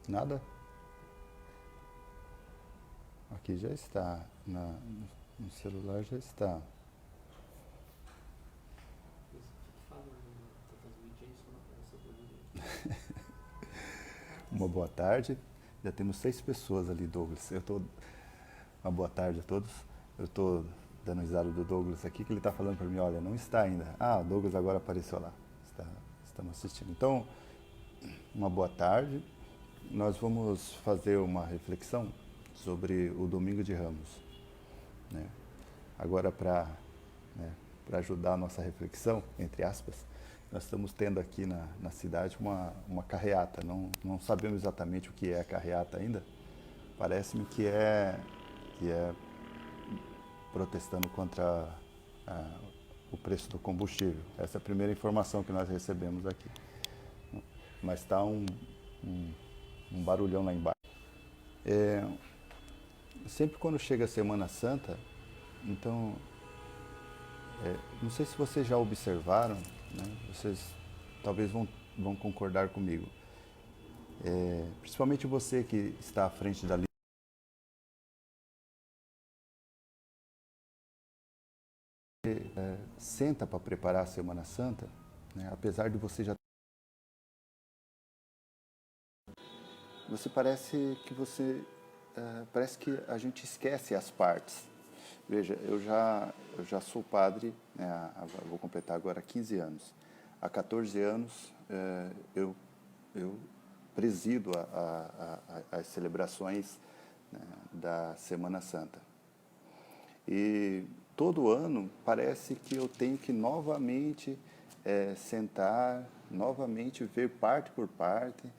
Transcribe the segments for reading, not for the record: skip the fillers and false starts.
Nada? Aqui já está. No celular já está. Uma boa tarde. Já temos 6 pessoas ali, Douglas. Uma boa tarde a todos. Eu estou dando risada do Douglas aqui, que ele está falando para mim, olha, não está ainda. Ah, o Douglas agora apareceu lá. Estamos assistindo. Então, uma boa tarde. Nós vamos fazer uma reflexão sobre o Domingo de Ramos, né? Agora, para ajudar a nossa reflexão, entre aspas, nós estamos tendo aqui na cidade uma carreata. Não sabemos exatamente o que é a carreata ainda. Parece-me que é protestando contra o preço do combustível. Essa é a primeira informação que nós recebemos aqui. Mas está um barulhão lá embaixo. Sempre quando chega a Semana Santa, então, não sei se vocês já observaram, né? Vocês talvez vão concordar comigo. Principalmente você que está à frente da senta para preparar a Semana Santa, né? Apesar de você parece que a gente esquece as partes. Veja, eu já sou padre, né, vou completar agora 15 anos. Há 14 anos eu presido as celebrações, né, da Semana Santa. E todo ano parece que eu tenho que novamente sentar, novamente ver parte por parte,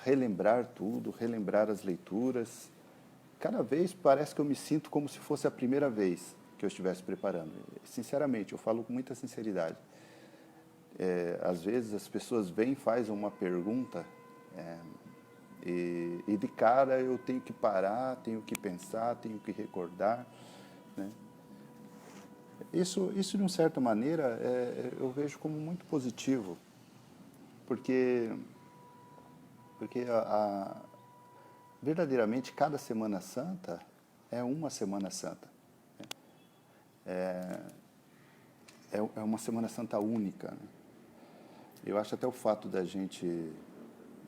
relembrar tudo, relembrar as leituras. Cada vez parece que eu me sinto como se fosse a primeira vez que eu estivesse preparando. Sinceramente, eu falo com muita sinceridade. Às vezes as pessoas vêm e fazem uma pergunta, e de cara eu tenho que parar, tenho que pensar, tenho que recordar, né? Isso de uma certa maneira, eu vejo como muito positivo, porque verdadeiramente cada Semana Santa é uma Semana Santa. É uma Semana Santa única, né? Eu acho até o fato da gente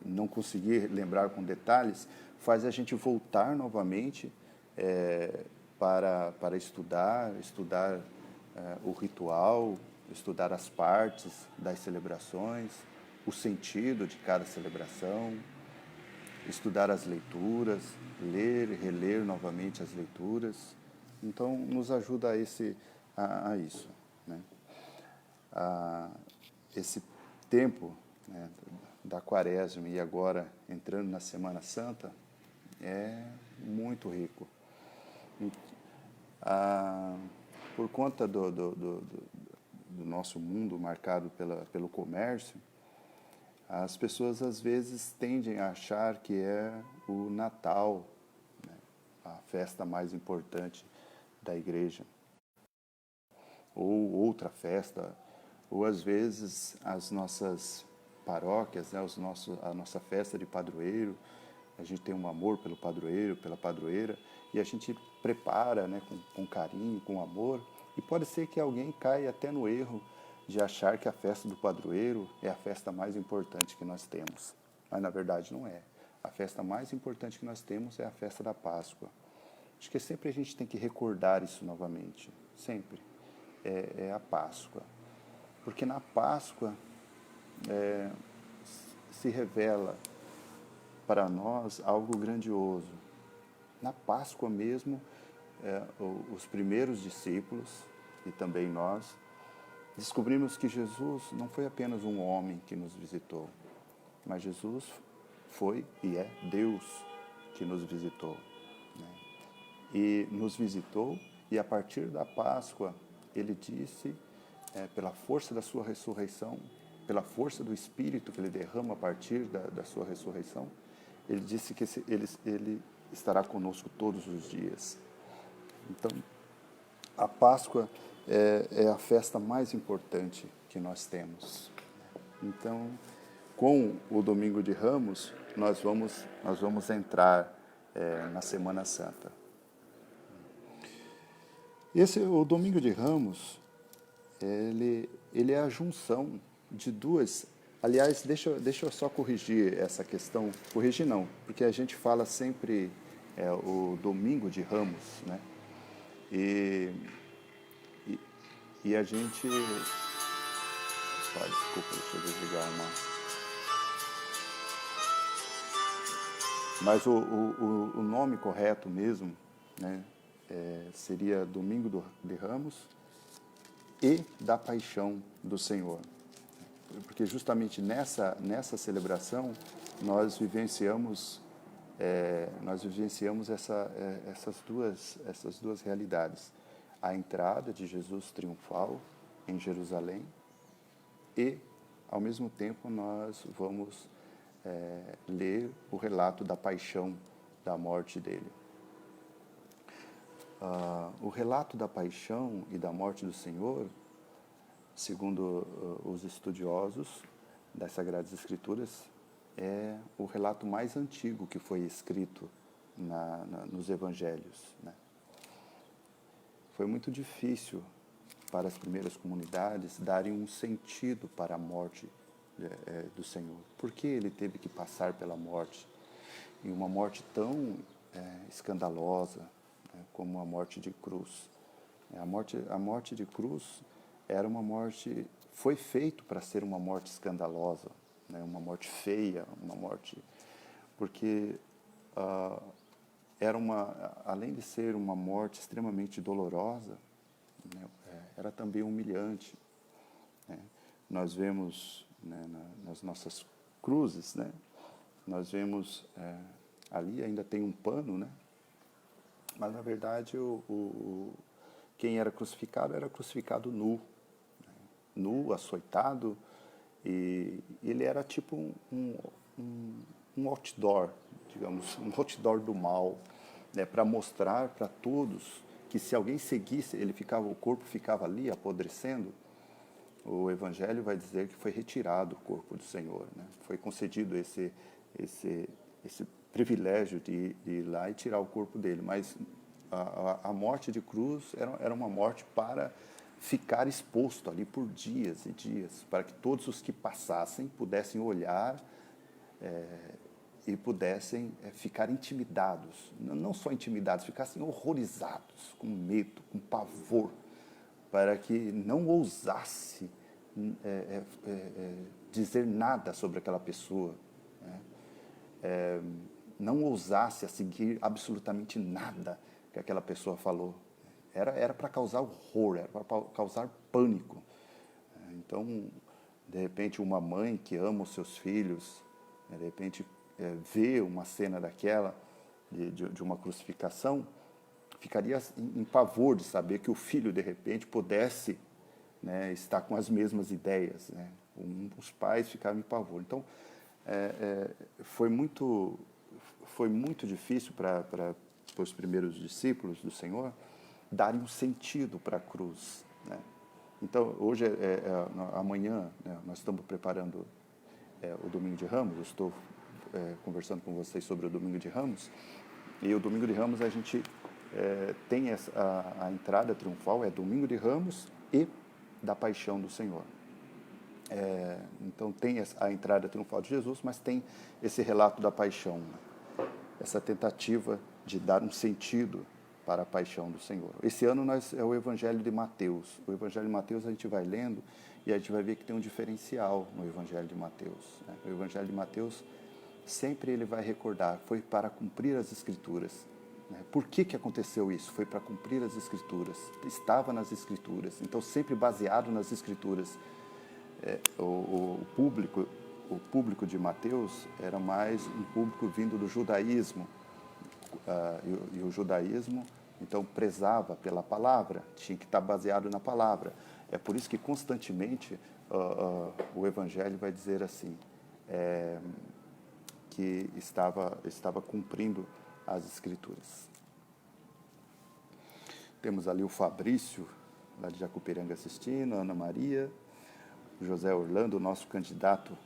não conseguir lembrar com detalhes faz a gente voltar novamente para estudar o ritual, estudar as partes das celebrações, o sentido de cada celebração, estudar as leituras, ler e reler novamente as leituras. Então, nos ajuda a isso, né? Esse tempo, né, da Quaresma e agora entrando na Semana Santa é muito rico. Por conta do nosso mundo marcado pelo comércio, as pessoas às vezes tendem a achar que é o Natal, né, a festa mais importante da igreja, ou outra festa, ou às vezes as nossas paróquias, né, a nossa festa de padroeiro, a gente tem um amor pelo padroeiro, pela padroeira, e a gente prepara, né, com carinho, com amor, e pode ser que alguém caia até no erro de achar que a festa do padroeiro é a festa mais importante que nós temos. Mas na verdade não é. A festa mais importante que nós temos é a festa da Páscoa. Acho que sempre a gente tem que recordar isso novamente. Sempre. É a Páscoa. Porque na Páscoa se revela para nós algo grandioso. Na Páscoa mesmo, os primeiros discípulos, e também nós, descobrimos que Jesus não foi apenas um homem que nos visitou, mas Jesus foi e é Deus que nos visitou, né? E nos visitou, e a partir da Páscoa, ele disse, pela força da sua ressurreição, pela força do Espírito que ele derrama a partir da sua ressurreição, ele disse que ele estará conosco todos os dias. Então, a Páscoa é a festa mais importante que nós temos. Então, com o Domingo de Ramos, nós vamos entrar na Semana Santa. O Domingo de Ramos, ele é a junção de duas. Aliás, deixa eu só corrigir essa questão. Corrigir não, porque a gente fala sempre o Domingo de Ramos, né? E a gente... desculpa, deixa eu desligar uma... Mas o nome correto mesmo, né, seria Domingo de Ramos e da Paixão do Senhor. Porque justamente nessa celebração nós vivenciamos essas duas realidades. A entrada de Jesus triunfal em Jerusalém e, ao mesmo tempo, nós vamos ler o relato da paixão, da morte dele. O relato da paixão e da morte do Senhor, segundo os estudiosos das Sagradas Escrituras, é o relato mais antigo que foi escrito nos Evangelhos, né? Foi muito difícil para as primeiras comunidades darem um sentido para a morte do Senhor. Por que ele teve que passar pela morte? E uma morte tão escandalosa, né, como a morte de cruz. A morte de cruz era uma morte, foi feito para ser uma morte escandalosa, né, uma morte feia, uma morte... Porque além de ser uma morte extremamente dolorosa, né, era também humilhante, né? Nós vemos, né, nas nossas cruzes, né, nós vemos ali ainda tem um pano, né? Mas na verdade quem era crucificado nu, né? Nu, açoitado, e ele era tipo um outdoor, digamos, um outdoor do mal, né, para mostrar para todos que se alguém seguisse, o corpo ficava ali apodrecendo. O Evangelho vai dizer que foi retirado o corpo do Senhor, né? Foi concedido esse privilégio de ir lá e tirar o corpo dele, mas a morte de cruz era uma morte para ficar exposto ali por dias e dias, para que todos os que passassem pudessem olhar e pudessem ficar intimidados, não só intimidados, ficassem horrorizados, com medo, com pavor, para que não ousasse dizer nada sobre aquela pessoa, né? Não ousasse a seguir absolutamente nada que aquela pessoa falou. Era para causar horror, era para causar pânico. Então, de repente, uma mãe que ama os seus filhos, de repente, vê uma cena daquela, de uma crucificação, ficaria em pavor de saber que o filho, de repente, pudesse, né, estar com as mesmas ideias, né? Os pais ficaram em pavor. Então, foi muito difícil para os primeiros discípulos do Senhor darem um sentido para a cruz, né? Então, hoje, amanhã, né, nós estamos preparando o Domingo de Ramos. Eu estou conversando com vocês sobre o Domingo de Ramos, e o Domingo de Ramos a gente tem a entrada triunfal, é Domingo de Ramos e da Paixão do Senhor. Então tem a entrada triunfal de Jesus, mas tem esse relato da paixão, né? Essa tentativa de dar um sentido para a paixão do Senhor. Esse ano é o Evangelho de Mateus. O Evangelho de Mateus a gente vai lendo e a gente vai ver que tem um diferencial no Evangelho de Mateus, né? O Evangelho de Mateus sempre ele vai recordar, foi para cumprir as Escrituras, né? Por que aconteceu isso? Foi para cumprir as Escrituras, estava nas Escrituras, então sempre baseado nas Escrituras. O público de Mateus era mais um público vindo do judaísmo, e o judaísmo, então, prezava pela palavra, tinha que estar baseado na palavra. É por isso que constantemente o Evangelho vai dizer assim, que estava cumprindo as Escrituras. Temos ali o Fabrício, lá de Jacupiranga assistindo, a Ana Maria, o José Orlando, nosso candidato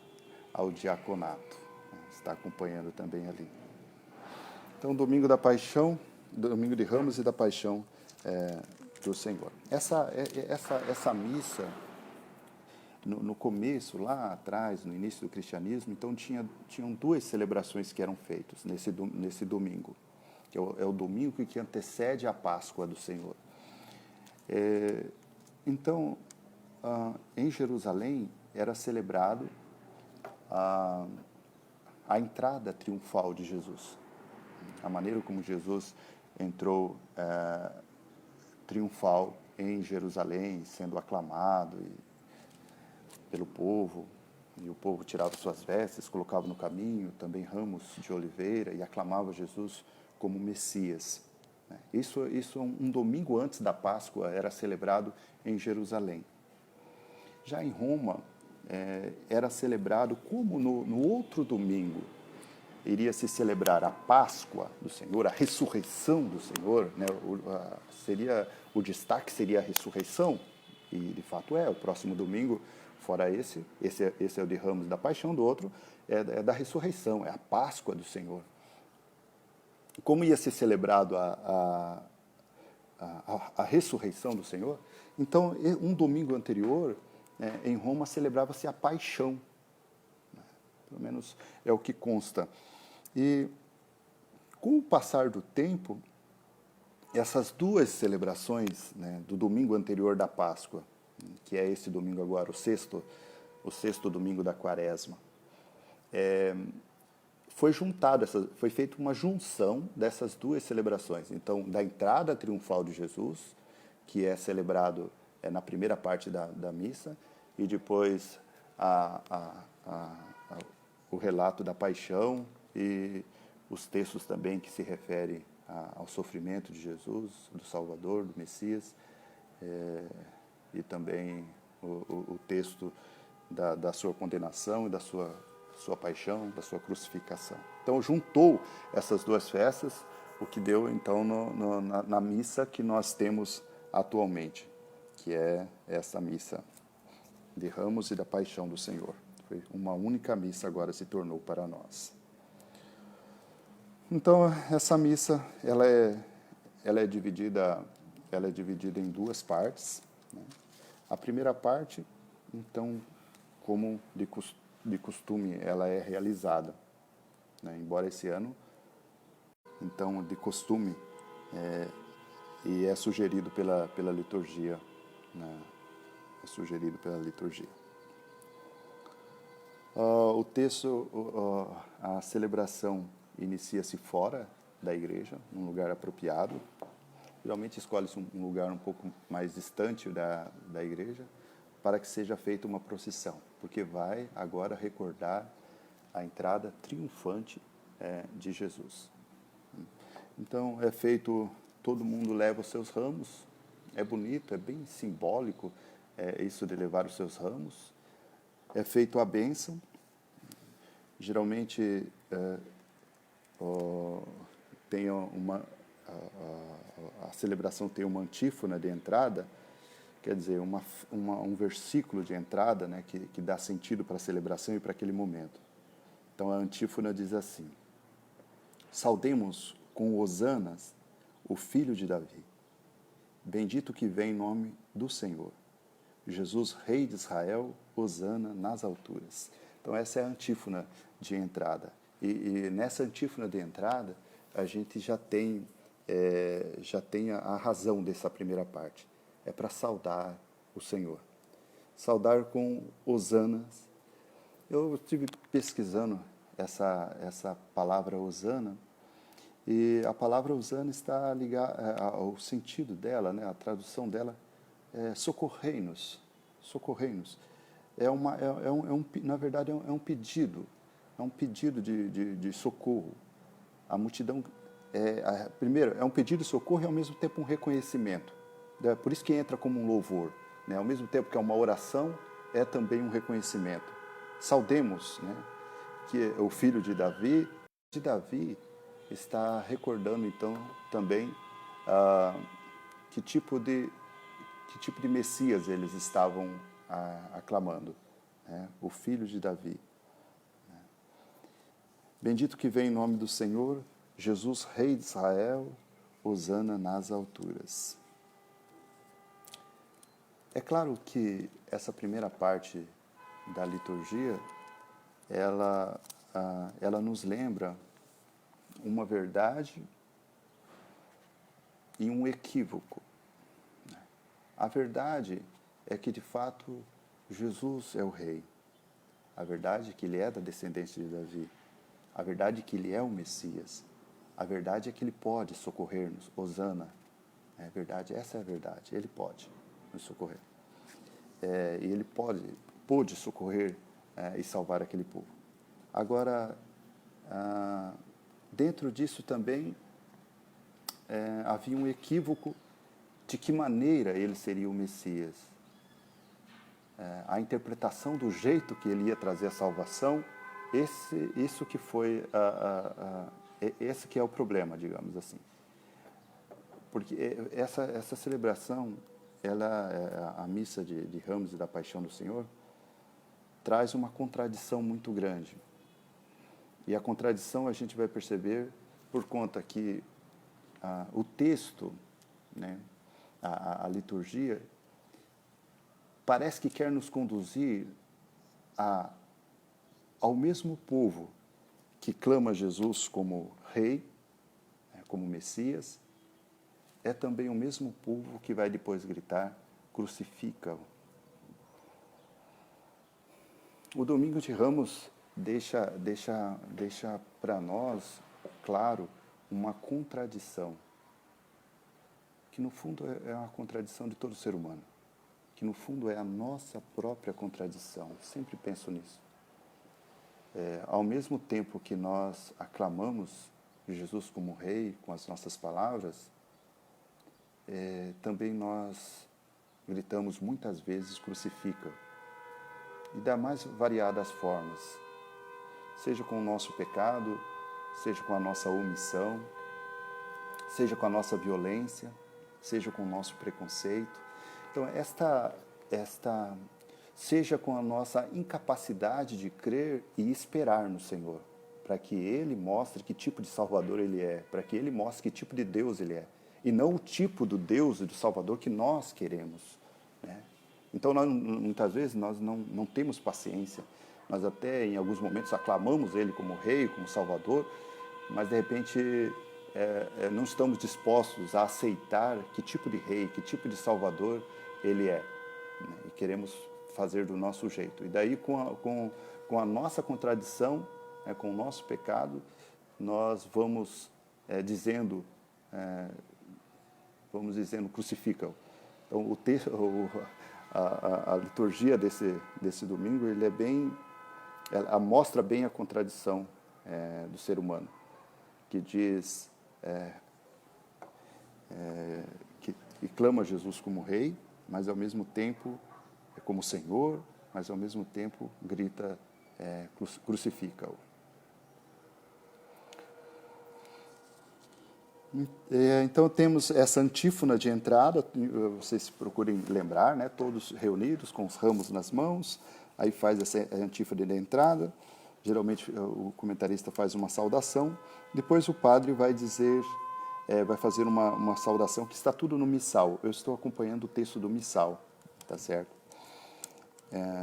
ao diaconato, está acompanhando também ali. Então, domingo da paixão, domingo de Ramos e da paixão do Senhor. Essa missa, no começo, lá atrás, no início do cristianismo, então tinham duas celebrações que eram feitas nesse domingo, que é o domingo que antecede a Páscoa do Senhor. Então, em Jerusalém, era celebrado a entrada triunfal de Jesus. A maneira como Jesus entrou triunfal em Jerusalém, sendo aclamado pelo povo, e o povo tirava suas vestes, colocava no caminho também ramos de oliveira e aclamava Jesus como Messias. Isso um domingo antes da Páscoa era celebrado em Jerusalém. Já em Roma, era celebrado como no outro domingo iria se celebrar a Páscoa do Senhor, a ressurreição do Senhor, né? O destaque seria a ressurreição, e de fato o próximo domingo, fora esse é o de Ramos da Paixão, do outro é da ressurreição, é a Páscoa do Senhor. Como ia ser celebrado a ressurreição do Senhor, então um domingo anterior, em Roma, celebrava-se a paixão. Pelo menos é o que consta. E com o passar do tempo, essas duas celebrações, né, do domingo anterior da Páscoa, que é esse domingo agora, o sexto domingo da Quaresma, foi feita uma junção dessas duas celebrações. Então, da entrada triunfal de Jesus, que é celebrado na primeira parte da missa, e depois o relato da paixão e os textos também que se referem ao sofrimento de Jesus, do Salvador, do Messias, e também o texto da sua condenação e da sua paixão, da sua crucificação. Então, juntou essas duas festas, o que deu, então, na missa que nós temos atualmente, que é essa missa de Ramos e da Paixão do Senhor. Foi uma única missa, agora se tornou para nós. Então, essa missa, ela é dividida em duas partes, né? A primeira parte, então, como de costume, ela é realizada, né? Embora esse ano, então, de costume, e é sugerido pela liturgia, né? É sugerido pela liturgia. O texto, a celebração inicia-se fora da igreja, num lugar apropriado. Geralmente escolhe-se um lugar um pouco mais distante da igreja, para que seja feita uma procissão, porque vai agora recordar a entrada triunfante de Jesus. Então é feito, todo mundo leva os seus ramos, é bonito, é bem simbólico isso de levar os seus ramos. É feito a bênção, geralmente tem a celebração tem uma antífona de entrada, quer dizer, um versículo de entrada, né, que dá sentido para a celebração e para aquele momento. Então a antífona diz assim: saudemos com hosanas o filho de Davi, bendito que vem em nome do Senhor. Jesus, Rei de Israel, hosana nas alturas. Então essa é a antífona de entrada. E nessa antífona de entrada, a gente já tem a razão dessa primeira parte. É para saudar o Senhor. Saudar com hosanas. Eu estive pesquisando essa palavra hosana, e a palavra hosana está ligada ao sentido dela, né? A tradução dela socorrei-nos, socorrei-nos. Na verdade, é um pedido de socorro. A multidão, primeiro, é um pedido de socorro e ao mesmo tempo um reconhecimento. Por isso que entra como um louvor, né? Ao mesmo tempo que é uma oração, é também um reconhecimento. Saudemos, né, que o filho de Davi está recordando então também que tipo de Messias eles estavam aclamando, né? O filho de Davi. Bendito que vem em nome do Senhor, Jesus, Rei de Israel, hosana nas alturas. É claro que essa primeira parte da liturgia, ela nos lembra uma verdade e um equívoco. A verdade é que, de fato, Jesus é o Rei. A verdade é que Ele é da descendência de Davi. A verdade é que Ele é o Messias. A verdade é que Ele pode socorrer-nos. Hosana. É verdade, essa é a verdade. Ele pode nos socorrer. E Ele pôde socorrer e salvar aquele povo. Agora, dentro disso também havia um equívoco de que maneira Ele seria o Messias. A interpretação do jeito que Ele ia trazer a salvação, esse que é o problema, digamos assim. Porque essa celebração, a missa de Ramos e da Paixão do Senhor, traz uma contradição muito grande. E a contradição a gente vai perceber por conta que o texto, né, a liturgia, parece que quer nos conduzir ao mesmo povo que clama Jesus como Rei, como Messias, é também o mesmo povo que vai depois gritar, crucifica-o. O Domingo de Ramos deixa para nós, claro, uma contradição, que no fundo é uma contradição de todo ser humano, que no fundo é a nossa própria contradição. Sempre penso nisso. Ao mesmo tempo que nós aclamamos Jesus como Rei com as nossas palavras, também nós gritamos muitas vezes crucifica, e das mais variadas formas, seja com o nosso pecado, seja com a nossa omissão, seja com a nossa violência, seja com o nosso preconceito. Então, seja com a nossa incapacidade de crer e esperar no Senhor, para que Ele mostre que tipo de Salvador Ele é, para que Ele mostre que tipo de Deus Ele é, e não o tipo do Deus e do Salvador que nós queremos, né? Então, muitas vezes, nós não temos paciência. Nós até, em alguns momentos, aclamamos Ele como Rei, como Salvador, mas, de repente, não estamos dispostos a aceitar que tipo de Rei, que tipo de Salvador Ele é, né? E queremos fazer do nosso jeito. E daí, com a nossa contradição, com o nosso pecado, nós vamos dizendo crucifica-o. Então, o texto, a liturgia desse domingo, ela mostra bem a contradição do ser humano, que diz que clama Jesus como Rei, mas ao mesmo tempo como Senhor, mas ao mesmo tempo grita crucifica-o. Então temos essa antífona de entrada, vocês procurem lembrar, né? Todos reunidos com os ramos nas mãos, aí faz essa antífona de entrada, geralmente o comentarista faz uma saudação, depois o padre vai dizer, vai fazer uma saudação que está tudo no missal. Eu estou acompanhando o texto do missal, tá certo?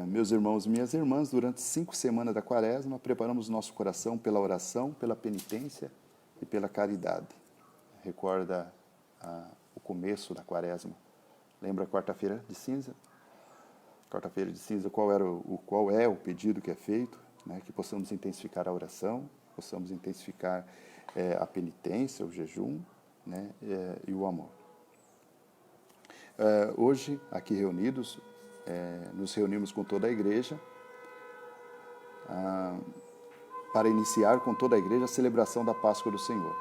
Meus irmãos e minhas irmãs, durante 5 semanas da quaresma, preparamos nosso coração pela oração, pela penitência e pela caridade. Recorda o começo da quaresma. Lembra a quarta-feira de cinza? Quarta-feira de cinza, qual é o pedido que é feito? Né? Que possamos intensificar a oração, possamos intensificar a penitência, o jejum, né? E o amor. Hoje, aqui reunidos, nos reunimos com toda a igreja para iniciar com toda a igreja a celebração da Páscoa do Senhor.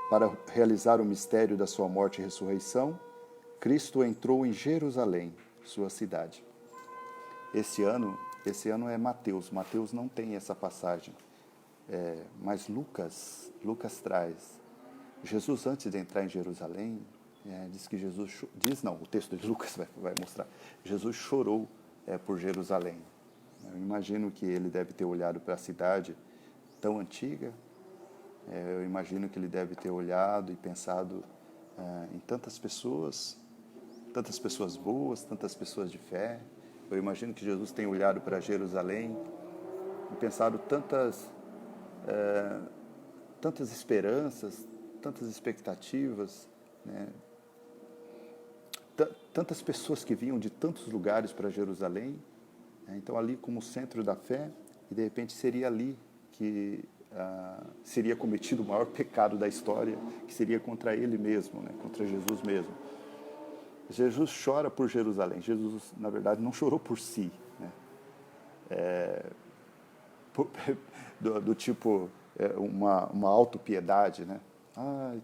Para realizar o mistério da sua morte e ressurreição, Cristo entrou em Jerusalém, sua cidade. Esse ano é Mateus. Mateus não tem essa passagem, mas Lucas traz. Jesus, antes de entrar em Jerusalém, diz que o texto de Lucas vai mostrar, Jesus chorou por Jerusalém. Eu imagino que ele deve ter olhado para a cidade tão antiga. Eu imagino que ele deve ter olhado e pensado em tantas pessoas boas, tantas pessoas de fé. Eu imagino que Jesus tenha olhado para Jerusalém e pensado tantas esperanças, tantas expectativas, né? Tantas pessoas que vinham de tantos lugares para Jerusalém, né? Então ali como centro da fé, e de repente seria ali que seria cometido o maior pecado da história, que seria contra ele mesmo, né? Contra Jesus mesmo. Jesus chora por Jerusalém. Jesus, na verdade, não chorou por si, né? Do tipo uma autopiedade, né?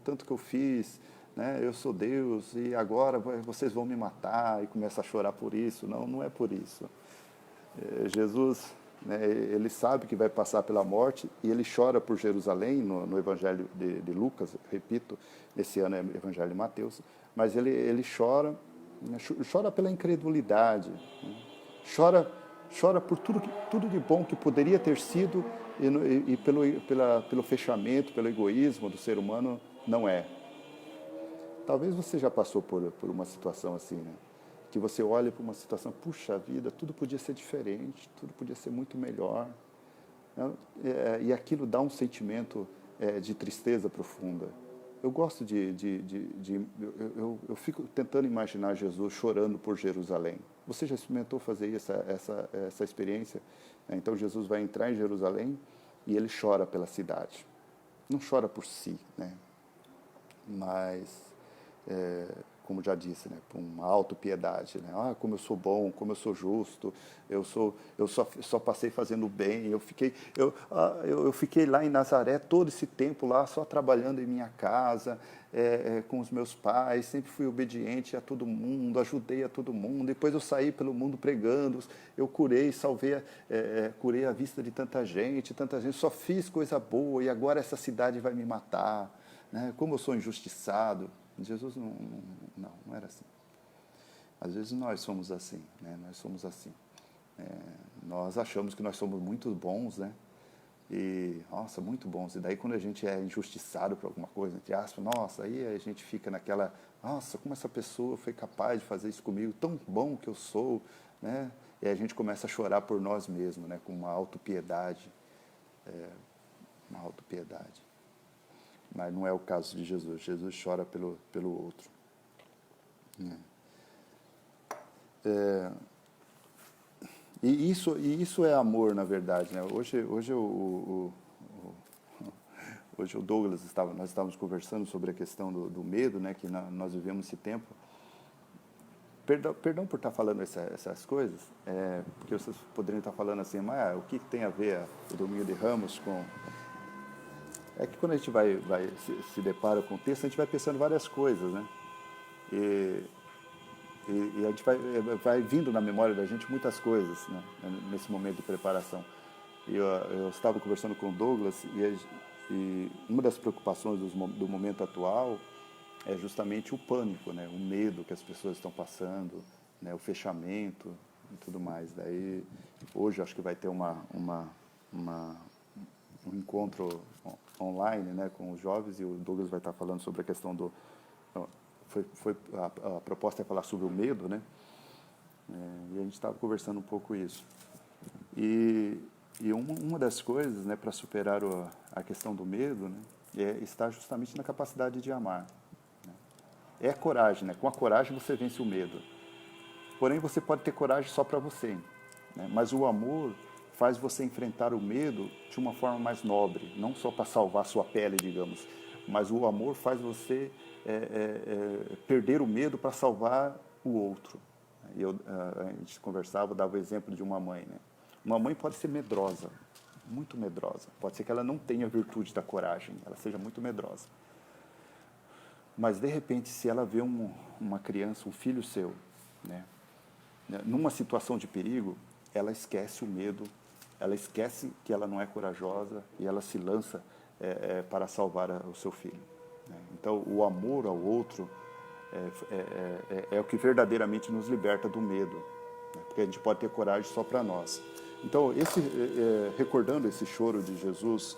Tanto que eu fiz, né? Eu sou Deus e agora vocês vão me matar, e começa a chorar por isso. Não, não é por isso. Jesus, né, ele sabe que vai passar pela morte e ele chora por Jerusalém no Evangelho de Lucas, repito, esse ano é o Evangelho de Mateus, mas ele chora, né, chora pela incredulidade, né? Chora por tudo de bom que poderia ter sido e pelo fechamento, pelo egoísmo do ser humano, não é. Talvez você já passou por uma situação assim, né? Que você olha para uma situação, puxa vida, tudo podia ser diferente, tudo podia ser muito melhor, né? E aquilo dá um sentimento de tristeza profunda. Eu gosto eu fico tentando imaginar Jesus chorando por Jerusalém. Você já experimentou fazer essa experiência? Então Jesus vai entrar em Jerusalém e ele chora pela cidade. Não chora por si, né? Mas, como já disse, né, por uma autopiedade, né? Como eu sou bom, como eu sou justo, eu só passei fazendo bem, eu fiquei lá em Nazaré todo esse tempo lá, só trabalhando em minha casa, com os meus pais, sempre fui obediente a todo mundo, ajudei a todo mundo, depois eu saí pelo mundo pregando, eu curei, salvei, curei a vista de tanta gente, só fiz coisa boa e agora essa cidade vai me matar, né? Como eu sou injustiçado. Jesus não era assim. Às vezes nós somos assim, né? Nós somos assim. Nós achamos que nós somos muito bons, né? E, nossa, muito bons. E daí quando a gente é injustiçado por alguma coisa, entre aspas, nossa, aí a gente fica naquela, nossa, como essa pessoa foi capaz de fazer isso comigo, tão bom que eu sou, né? E a gente começa a chorar por nós mesmos, né? Com uma autopiedade. Uma autopiedade. Mas não é o caso de Jesus. Jesus chora pelo outro. E isso é amor, na verdade, né? Hoje o Douglas nós estávamos conversando sobre a questão do medo, né? Que nós vivemos esse tempo. Perdão por estar falando essas coisas, porque vocês poderiam estar falando assim, mas o que tem a ver o Domingo de Ramos com... É que quando a gente se depara com o texto, a gente vai pensando várias coisas, né? E a gente vai vindo na memória da gente muitas coisas, né? Nesse momento de preparação. Eu estava conversando com o Douglas e uma das preocupações do momento atual é justamente o pânico, né? O medo que as pessoas estão passando, né? O fechamento e tudo mais. Daí, hoje, acho que vai ter um encontro online, né, com os jovens, e o Douglas vai estar falando sobre a questão do... A proposta é falar sobre o medo, né? E a gente estava conversando um pouco isso. E uma das coisas, né, para superar a questão do medo, né, está justamente na capacidade de amar. Né? É a coragem, né? Com a coragem você vence o medo. Porém, você pode ter coragem só para você, né? Mas o amor faz você enfrentar o medo de uma forma mais nobre, não só para salvar sua pele, digamos, mas o amor faz você perder o medo para salvar o outro. A gente conversava, dava o exemplo de uma mãe, né? Uma mãe pode ser medrosa, muito medrosa. Pode ser que ela não tenha a virtude da coragem, ela seja muito medrosa. Mas, de repente, se ela vê uma criança, um filho seu, né, numa situação de perigo, ela esquece o medo, ela esquece que ela não é corajosa e ela se lança para salvar o seu filho. Né? Então, o amor ao outro é o que verdadeiramente nos liberta do medo. Né? Porque a gente pode ter coragem só para nós. Então, recordando esse choro de Jesus,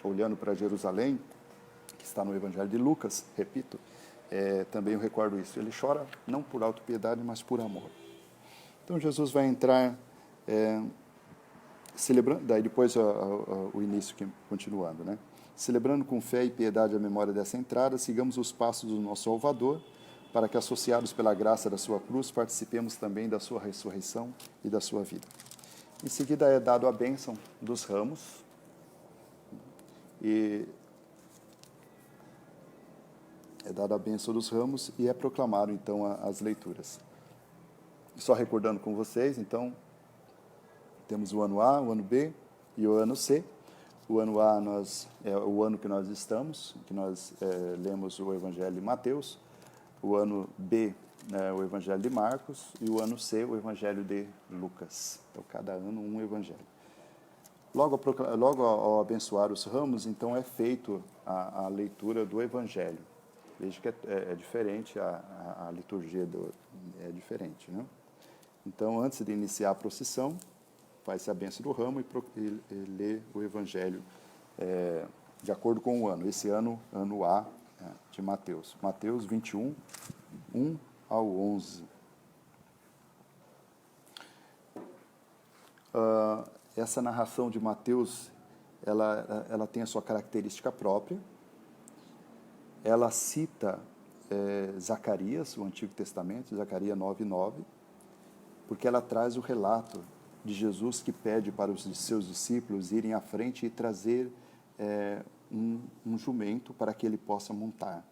olhando para Jerusalém, que está no Evangelho de Lucas, repito, também eu recordo isso. Ele chora não por autopiedade, mas por amor. Então, Jesus vai entrar, celebrando, daí depois o início, continuando, né? Celebrando com fé e piedade a memória dessa entrada, sigamos os passos do nosso Salvador, para que, associados pela graça da sua cruz, participemos também da sua ressurreição e da sua vida. Em seguida é dado a bênção dos ramos, e é dada a bênção dos ramos e é proclamado, então, as leituras. Só recordando com vocês, então, temos o ano A, o ano B e o ano C. O ano A é o ano que nós estamos, que nós lemos o Evangelho de Mateus. O ano B, o Evangelho de Marcos. E o ano C, o Evangelho de Lucas. Então, cada ano um Evangelho. Logo ao abençoar os ramos, então é feito a leitura do Evangelho. Veja que é diferente, a liturgia é diferente, né? Então, antes de iniciar a procissão, faz-se a bênção do ramo e lê o Evangelho de acordo com o ano. Esse ano, ano A, de Mateus. Mateus 21, 1 ao 11. Essa narração de Mateus, ela tem a sua característica própria. Ela cita Zacarias, o Antigo Testamento, Zacarias 9:9, porque ela traz o relato de Jesus que pede para os seus discípulos irem à frente e trazer um jumento para que ele possa montar.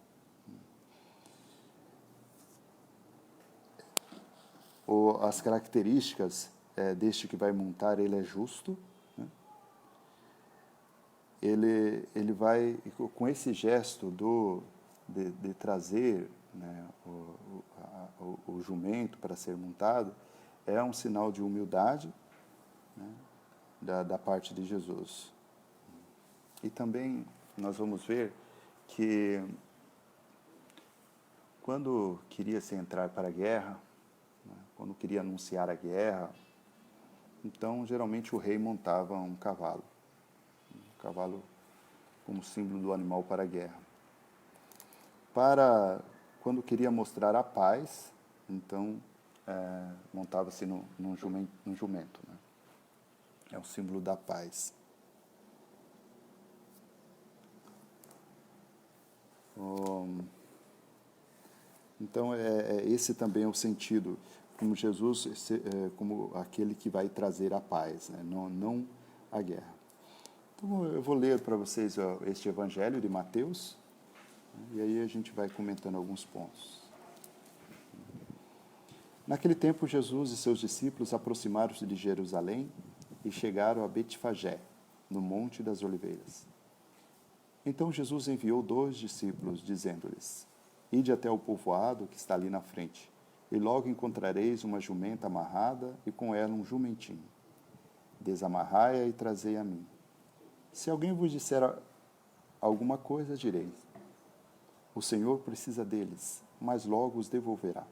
As características deste que vai montar, ele é justo, né? Ele vai, com esse gesto de trazer, né, o jumento para ser montado, é um sinal de humildade, né, da parte de Jesus. E também nós vamos ver que quando queria se entrar para a guerra, né, quando queria anunciar a guerra, então geralmente o rei montava um cavalo como símbolo do animal para a guerra. Quando queria mostrar a paz, então montava-se num jumento, né? É o símbolo da paz. Então, esse também é o sentido, como Jesus, como aquele que vai trazer a paz, né? Não a guerra. Então, eu vou ler para vocês este Evangelho de Mateus, né? E aí a gente vai comentando alguns pontos. Naquele tempo, Jesus e seus discípulos aproximaram-se de Jerusalém e chegaram a Betfagé, no Monte das Oliveiras. Então Jesus enviou 2 discípulos, dizendo-lhes: Ide até o povoado que está ali na frente, e logo encontrareis uma jumenta amarrada e com ela um jumentinho. Desamarrai-a e trazei a mim. Se alguém vos disser alguma coisa, direis: O Senhor precisa deles, mas logo os devolverá.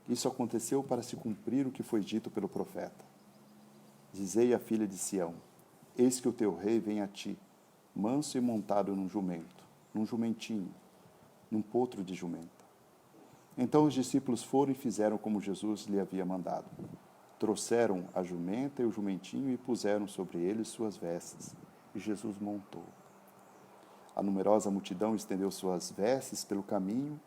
Isso aconteceu para se cumprir o que foi dito pelo profeta. Dizei à filha de Sião: Eis que o teu rei vem a ti, manso e montado num jumento, num jumentinho, num potro de jumenta. Então os discípulos foram e fizeram como Jesus lhe havia mandado. Trouxeram a jumenta e o jumentinho e puseram sobre eles suas vestes, e Jesus montou. A numerosa multidão estendeu suas vestes pelo caminho,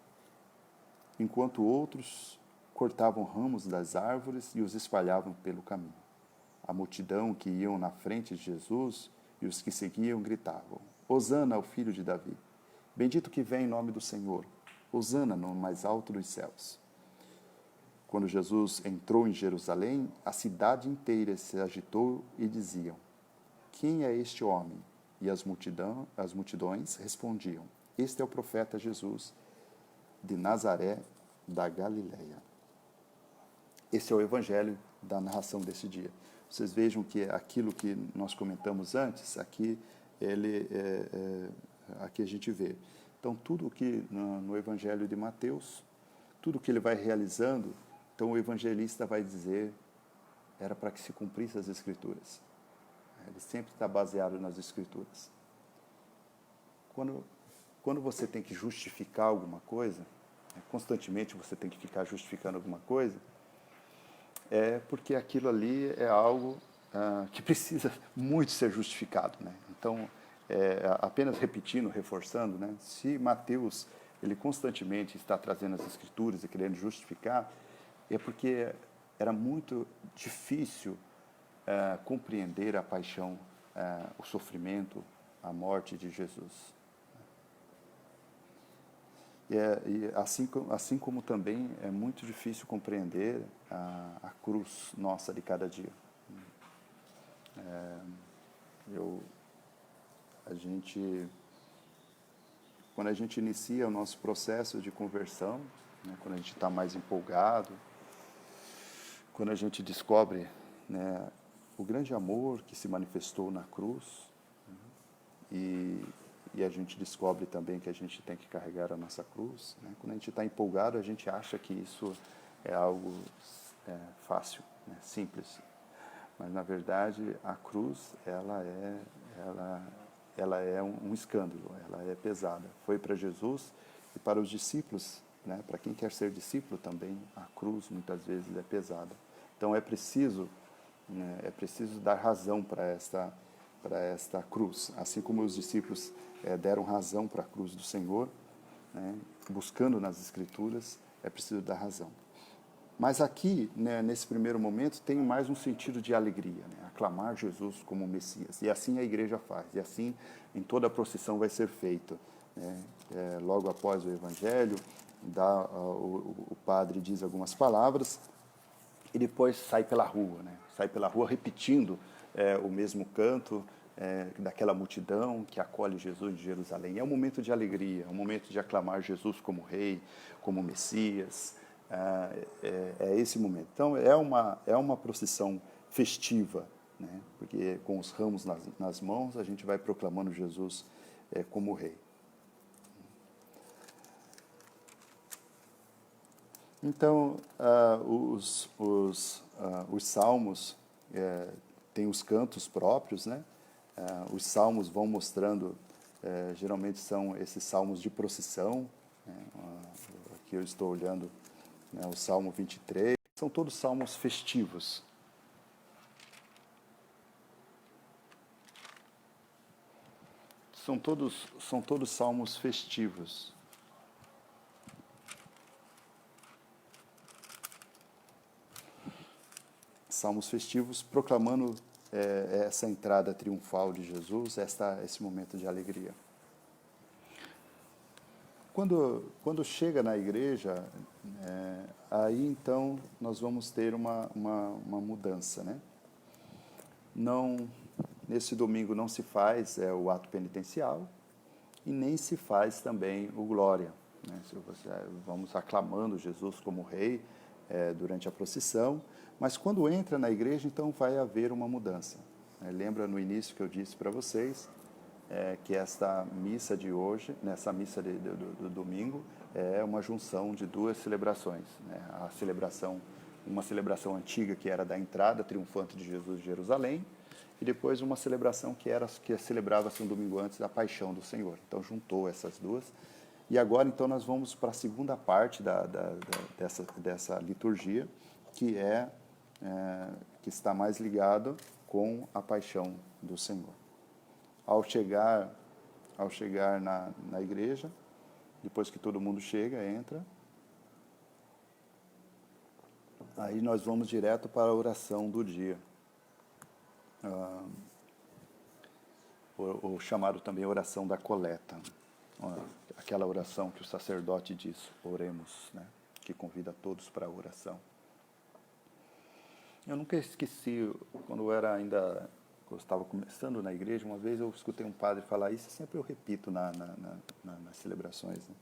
enquanto outros cortavam ramos das árvores e os espalhavam pelo caminho. A multidão que iam na frente de Jesus e os que seguiam gritavam: Hosana ao filho de Davi! Bendito que vem em nome do Senhor! Hosana no mais alto dos céus! Quando Jesus entrou em Jerusalém, a cidade inteira se agitou e diziam: Quem é este homem? E as multidões respondiam: Este é o profeta Jesus, de Nazaré, da Galileia. Esse é o evangelho da narração desse dia. Vocês vejam que aquilo que nós comentamos antes, aqui aqui a gente vê. Então, tudo que no evangelho de Mateus, tudo que ele vai realizando, então o evangelista vai dizer era para que se cumprisse as Escrituras. Ele sempre está baseado nas Escrituras. Quando você tem que justificar alguma coisa, constantemente você tem que ficar justificando alguma coisa, é porque aquilo ali é algo que precisa muito ser justificado, né? Então, apenas repetindo, reforçando, né? Se Mateus ele constantemente está trazendo as Escrituras e querendo justificar, é porque era muito difícil compreender a paixão, o sofrimento, a morte de Jesus. E assim como também é muito difícil compreender a cruz nossa de cada dia. Quando a gente inicia o nosso processo de conversão, né, quando a gente está mais empolgado, quando a gente descobre, né, o grande amor que se manifestou na cruz, e a gente descobre também que a gente tem que carregar a nossa cruz, né? Quando a gente está empolgado, a gente acha que isso é algo fácil, né? Simples. Mas, na verdade, a cruz, ela é um escândalo, ela é pesada. Foi para Jesus e para os discípulos, né? Para quem quer ser discípulo também, a cruz muitas vezes é pesada. Então, é preciso dar razão para esta cruz. Assim como os discípulos deram razão para a cruz do Senhor, né, buscando nas Escrituras, é preciso dar razão. Mas aqui, né, nesse primeiro momento, tem mais um sentido de alegria, né, aclamar Jesus como Messias. E assim a igreja faz, e assim em toda a procissão vai ser feito. Né, logo após o Evangelho, o padre diz algumas palavras, e depois sai pela rua, né? Sai pela rua repetindo o mesmo canto daquela multidão que acolhe Jesus de Jerusalém. É um momento de alegria, é um momento de aclamar Jesus como Rei, como Messias. É esse momento. Então, é uma procissão festiva, né? Porque com os ramos nas mãos a gente vai proclamando Jesus como Rei. Então, os salmos têm os cantos próprios, né? Os salmos vão mostrando, geralmente são esses salmos de procissão, né? Aqui eu estou olhando, né, o Salmo 23, são todos salmos festivos. São todos salmos festivos. Salmos festivos proclamando essa entrada triunfal de Jesus, esse momento de alegria. Quando chega na igreja, aí então nós vamos ter uma mudança, né? Nesse domingo não se faz o ato penitencial e nem se faz também o glória, né? Vamos aclamando Jesus como Rei durante a procissão, mas quando entra na igreja, então vai haver uma mudança. Lembra no início que eu disse para vocês que esta missa de hoje, nessa missa do domingo, é uma junção de duas celebrações, né? Uma celebração antiga que era da entrada triunfante de Jesus de Jerusalém, e depois uma celebração que celebrava-se um domingo antes da paixão do Senhor. Então juntou essas duas. E agora então nós vamos para a segunda parte dessa liturgia, que está mais ligado com a paixão do Senhor. Ao chegar na igreja, depois que todo mundo chega, entra, aí nós vamos direto para a oração do dia. Ou chamado também oração da coleta. Aquela oração que o sacerdote diz, oremos, né? Que convida todos para a oração. Eu nunca esqueci, quando eu estava começando na igreja, uma vez eu escutei um padre falar isso, e sempre eu repito nas celebrações, né?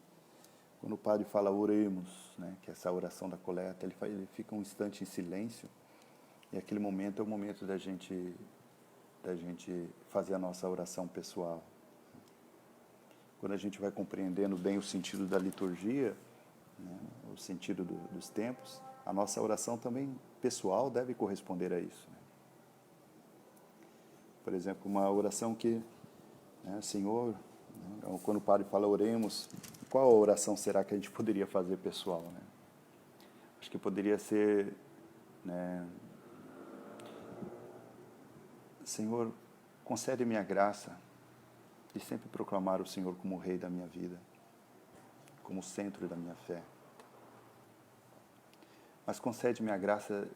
Quando o padre fala oremos, né, que é essa oração da coleta, ele fica um instante em silêncio, e aquele momento é o momento da gente fazer a nossa oração pessoal. Quando a gente vai compreendendo bem o sentido da liturgia, né, o sentido dos tempos, a nossa oração também pessoal deve corresponder a isso, né? Por exemplo, uma oração que, né, Senhor, né, quando o padre fala oremos, qual oração será que a gente poderia fazer pessoal, né? Acho que poderia ser, né, Senhor, concede-me a graça de sempre proclamar o Senhor como o Rei da minha vida, como o centro da minha fé. Mas concede-me a graça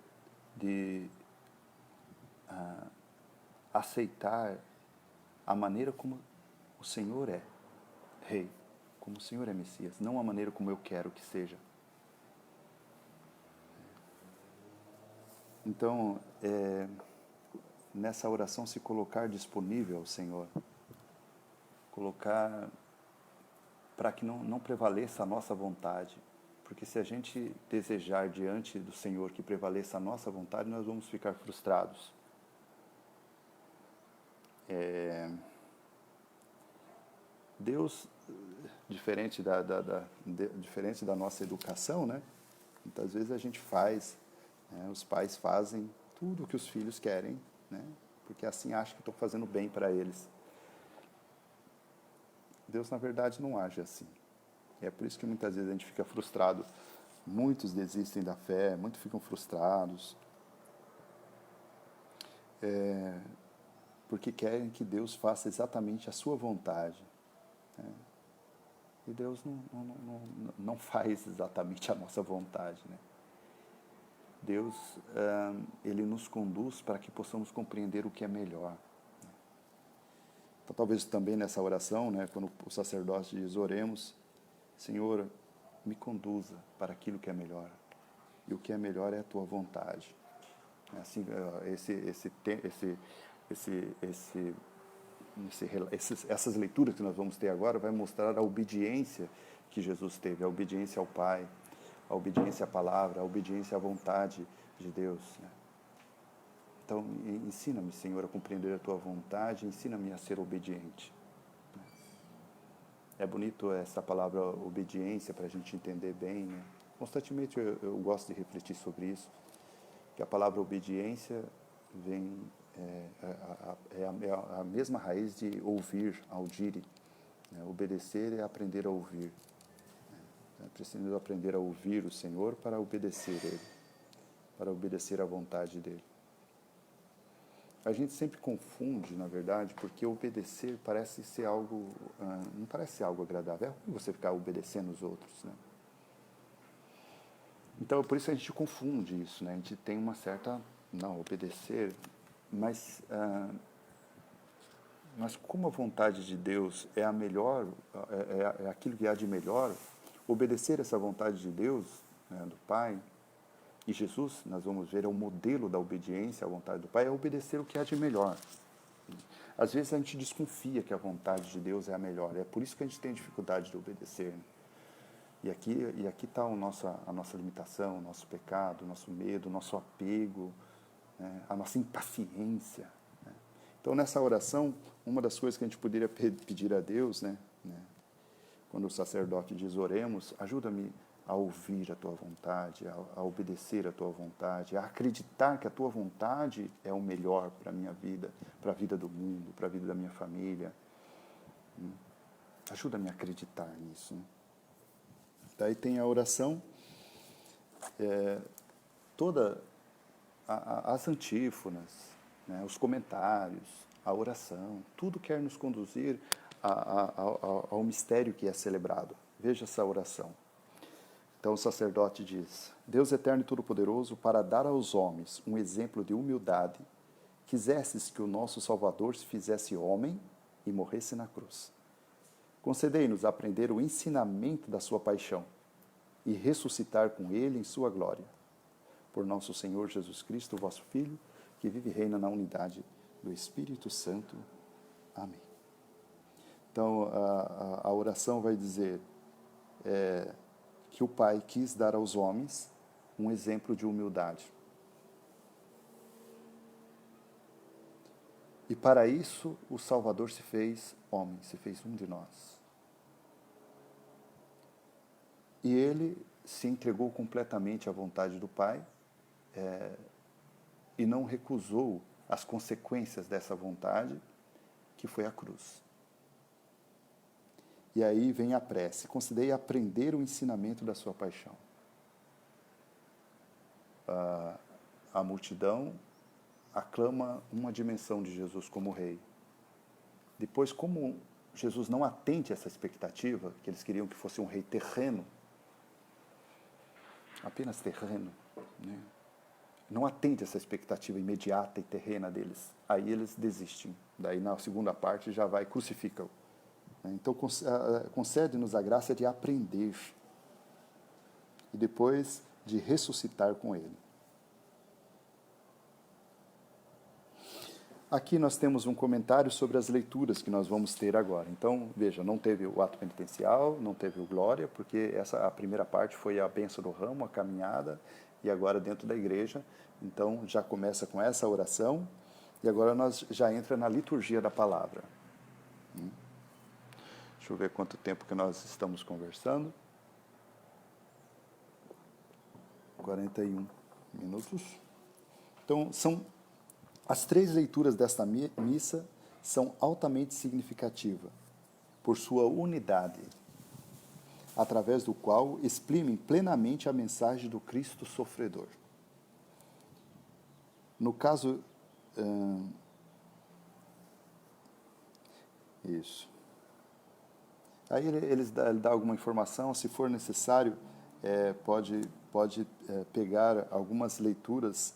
de aceitar a maneira como o Senhor é Rei, como o Senhor é Messias, não a maneira como eu quero que seja. Então, nessa oração, se colocar disponível ao Senhor, colocar para que não prevaleça a nossa vontade, porque se a gente desejar diante do Senhor que prevaleça a nossa vontade, nós vamos ficar frustrados. Deus, diferente da nossa educação, né? Muitas vezes a gente faz, né? Os pais fazem tudo o que os filhos querem, né? Porque assim acham que estão fazendo bem para eles. Deus, na verdade, não age assim. E é por isso que muitas vezes a gente fica frustrado. Muitos desistem da fé, muitos ficam frustrados. Porque querem que Deus faça exatamente a sua vontade, né? E Deus não faz exatamente a nossa vontade, né? Deus, Ele nos conduz para que possamos compreender o que é melhor. Então, talvez também nessa oração, né, quando o sacerdote diz, oremos, Senhor, me conduza para aquilo que é melhor. E o que é melhor é a Tua vontade. Assim, essas leituras que nós vamos ter agora vai mostrar a obediência que Jesus teve, a obediência ao Pai, a obediência à palavra, a obediência à vontade de Deus, né? Então, ensina-me, Senhor, a compreender a Tua vontade, ensina-me a ser obediente. É bonito essa palavra obediência para a gente entender bem, né? Constantemente eu gosto de refletir sobre isso, que a palavra obediência vem a mesma raiz de ouvir, audire, né? Obedecer é aprender a ouvir. Precisamos aprender a ouvir o Senhor para obedecer Ele, para obedecer à vontade dEle. A gente sempre confunde, na verdade, porque obedecer parece ser algo, não parece ser algo agradável. É ruim você ficar obedecendo os outros, né? Então, por isso a gente confunde isso, né? A gente tem uma certa, não, obedecer, mas como a vontade de Deus é a melhor, é aquilo que há de melhor, obedecer essa vontade de Deus, né, do Pai, e Jesus, nós vamos ver, é o modelo da obediência à vontade do Pai, é obedecer o que há de melhor. Às vezes a gente desconfia que a vontade de Deus é a melhor, é por isso que a gente tem dificuldade de obedecer. E aqui está a nossa limitação, o nosso pecado, o nosso medo, o nosso apego, né, a nossa impaciência, né? Então, nessa oração, uma das coisas que a gente poderia pedir a Deus, né, quando o sacerdote diz oremos, ajuda-me a ouvir a Tua vontade, a obedecer a Tua vontade, a acreditar que a Tua vontade é o melhor para a minha vida, para a vida do mundo, para a vida da minha família. Ajuda-me a acreditar nisso, né? Daí tem a oração, toda as antífonas, né, os comentários, a oração, tudo quer nos conduzir ao mistério que é celebrado. Veja essa oração. Então o sacerdote diz, Deus eterno e todo-poderoso, para dar aos homens um exemplo de humildade, quisesses que o nosso Salvador se fizesse homem e morresse na cruz. Concedei-nos aprender o ensinamento da sua paixão e ressuscitar com ele em sua glória. Por nosso Senhor Jesus Cristo, vosso Filho, que vive e reina na unidade do Espírito Santo. Amém. Então, a oração vai dizer que o Pai quis dar aos homens um exemplo de humildade. E para isso, o Salvador se fez homem, se fez um de nós. E ele se entregou completamente à vontade do Pai e não recusou as consequências dessa vontade, que foi a cruz. E aí vem a prece: considerei aprender o ensinamento da sua paixão. A multidão aclama uma dimensão de Jesus como rei. Depois, como Jesus não atende essa expectativa, que eles queriam que fosse um rei terreno, apenas terreno, né? Não atende essa expectativa imediata e terrena deles. Aí eles desistem. Daí na segunda parte já vai crucificam. Então concede-nos a graça de aprender e depois de ressuscitar com Ele. Aqui nós temos um comentário sobre as leituras que nós vamos ter agora. Então, veja, não teve o ato penitencial, não teve o glória, porque a primeira parte foi a bênção do ramo, a caminhada, e agora dentro da igreja. Então, já começa com essa oração, e agora nós já entra na liturgia da palavra. Deixa eu ver quanto tempo que nós estamos conversando. 41 minutos. Então, as 3 leituras desta missa são altamente significativas por sua unidade, através do qual exprimem plenamente a mensagem do Cristo sofredor. No caso... isso. Aí ele dá alguma informação, se for necessário, pode pegar algumas leituras,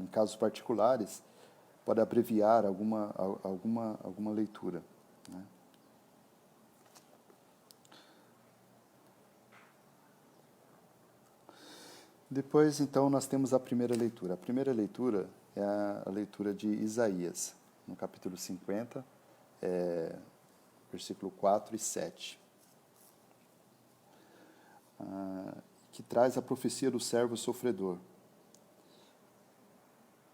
em casos particulares, pode abreviar alguma leitura, né? Depois, então, nós temos a primeira leitura. A primeira leitura é a leitura de Isaías, no capítulo 50, versículo 4 e 7, que traz a profecia do servo sofredor.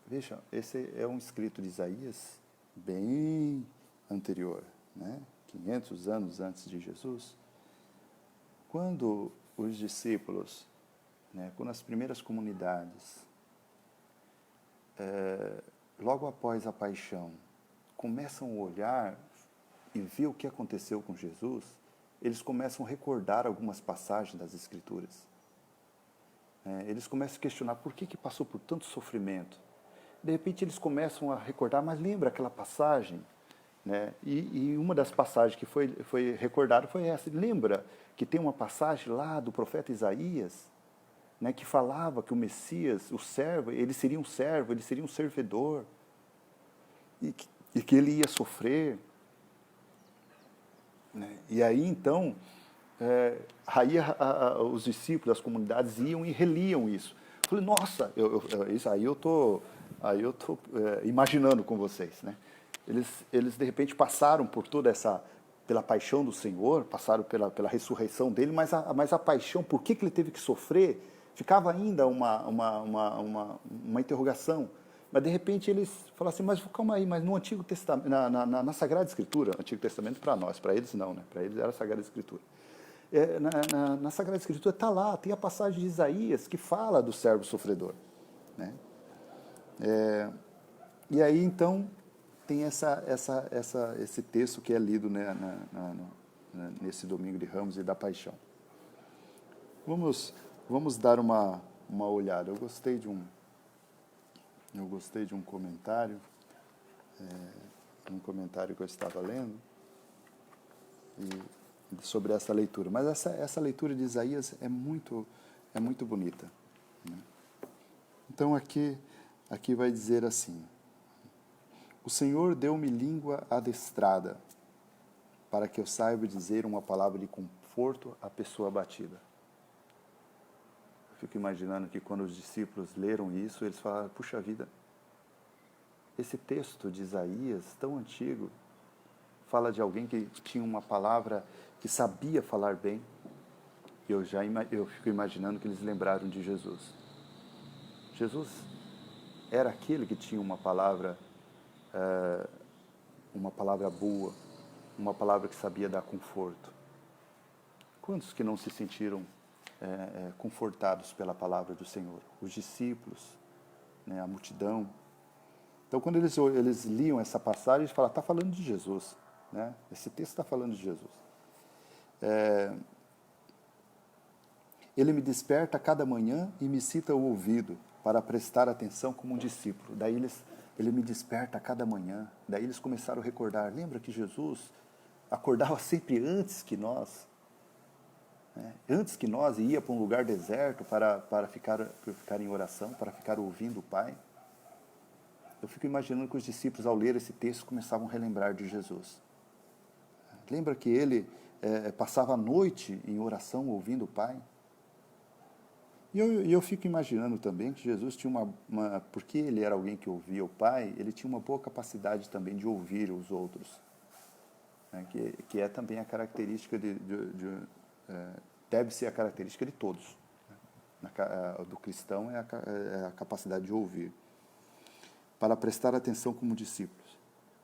Veja, esse é um escrito de Isaías bem anterior, né? 500 anos antes de Jesus. Quando os discípulos, né, quando as primeiras comunidades, logo após a paixão, começam a olhar e ver o que aconteceu com Jesus, eles começam a recordar algumas passagens das Escrituras. Eles começam a questionar por que passou por tanto sofrimento. De repente eles começam a recordar, mas lembra aquela passagem? Né? E uma das passagens que foi recordada foi essa. Lembra que tem uma passagem lá do profeta Isaías, né, que falava que o Messias, o servo, ele seria um servo, ele seria um servidor, e que ele ia sofrer. Né? E aí, então, os discípulos, as comunidades iam e reliam isso. Eu falei, nossa, eu tô imaginando com vocês, né? Eles de repente passaram por pela paixão do Senhor, passaram pela ressurreição dele, mas a paixão, por que ele teve que sofrer, ficava ainda uma interrogação. Mas de repente eles falaram assim, mas calma aí, mas no Antigo Testamento, na Sagrada Escritura, Antigo Testamento para nós, para eles não, né? Para eles era a Sagrada Escritura. Na Sagrada Escritura está lá, tem a passagem de Isaías que fala do servo sofredor, né? E aí então tem esse texto que é lido, né, nesse domingo de Ramos e da Paixão. Vamos dar uma olhada. Eu gostei de um comentário, que eu estava lendo sobre essa leitura. Mas essa leitura de Isaías é muito bonita, né? Então aqui vai dizer assim: o Senhor deu-me língua adestrada, para que eu saiba dizer uma palavra de conforto à pessoa abatida. Eu fico imaginando que quando os discípulos leram isso, eles falaram, puxa vida, esse texto de Isaías, tão antigo, fala de alguém que tinha uma palavra, que sabia falar bem. E eu fico imaginando que eles lembraram de Jesus. Jesus era aquele que tinha uma palavra boa, uma palavra que sabia dar conforto. Quantos que não se sentiram confortados pela palavra do Senhor? Os discípulos, né, a multidão. Então, quando eles liam essa passagem, eles falavam, está falando de Jesus. Né? Esse texto está falando de Jesus. Ele me desperta a cada manhã e me cita o ouvido para prestar atenção como um discípulo. Daí ele me desperta a cada manhã. Daí eles começaram a recordar. Lembra que Jesus acordava sempre antes que nós? Né? Antes que nós, ia para um lugar deserto para ficar em oração, para ficar ouvindo o Pai. Eu fico imaginando que os discípulos, ao ler esse texto, começavam a relembrar de Jesus. Lembra que ele passava a noite em oração, ouvindo o Pai? E eu fico imaginando também que Jesus tinha porque ele era alguém que ouvia o Pai, ele tinha uma boa capacidade também de ouvir os outros. Né? Que é também a característica deve ser a característica de todos. Né? Do cristão é a capacidade de ouvir. Para prestar atenção como discípulos.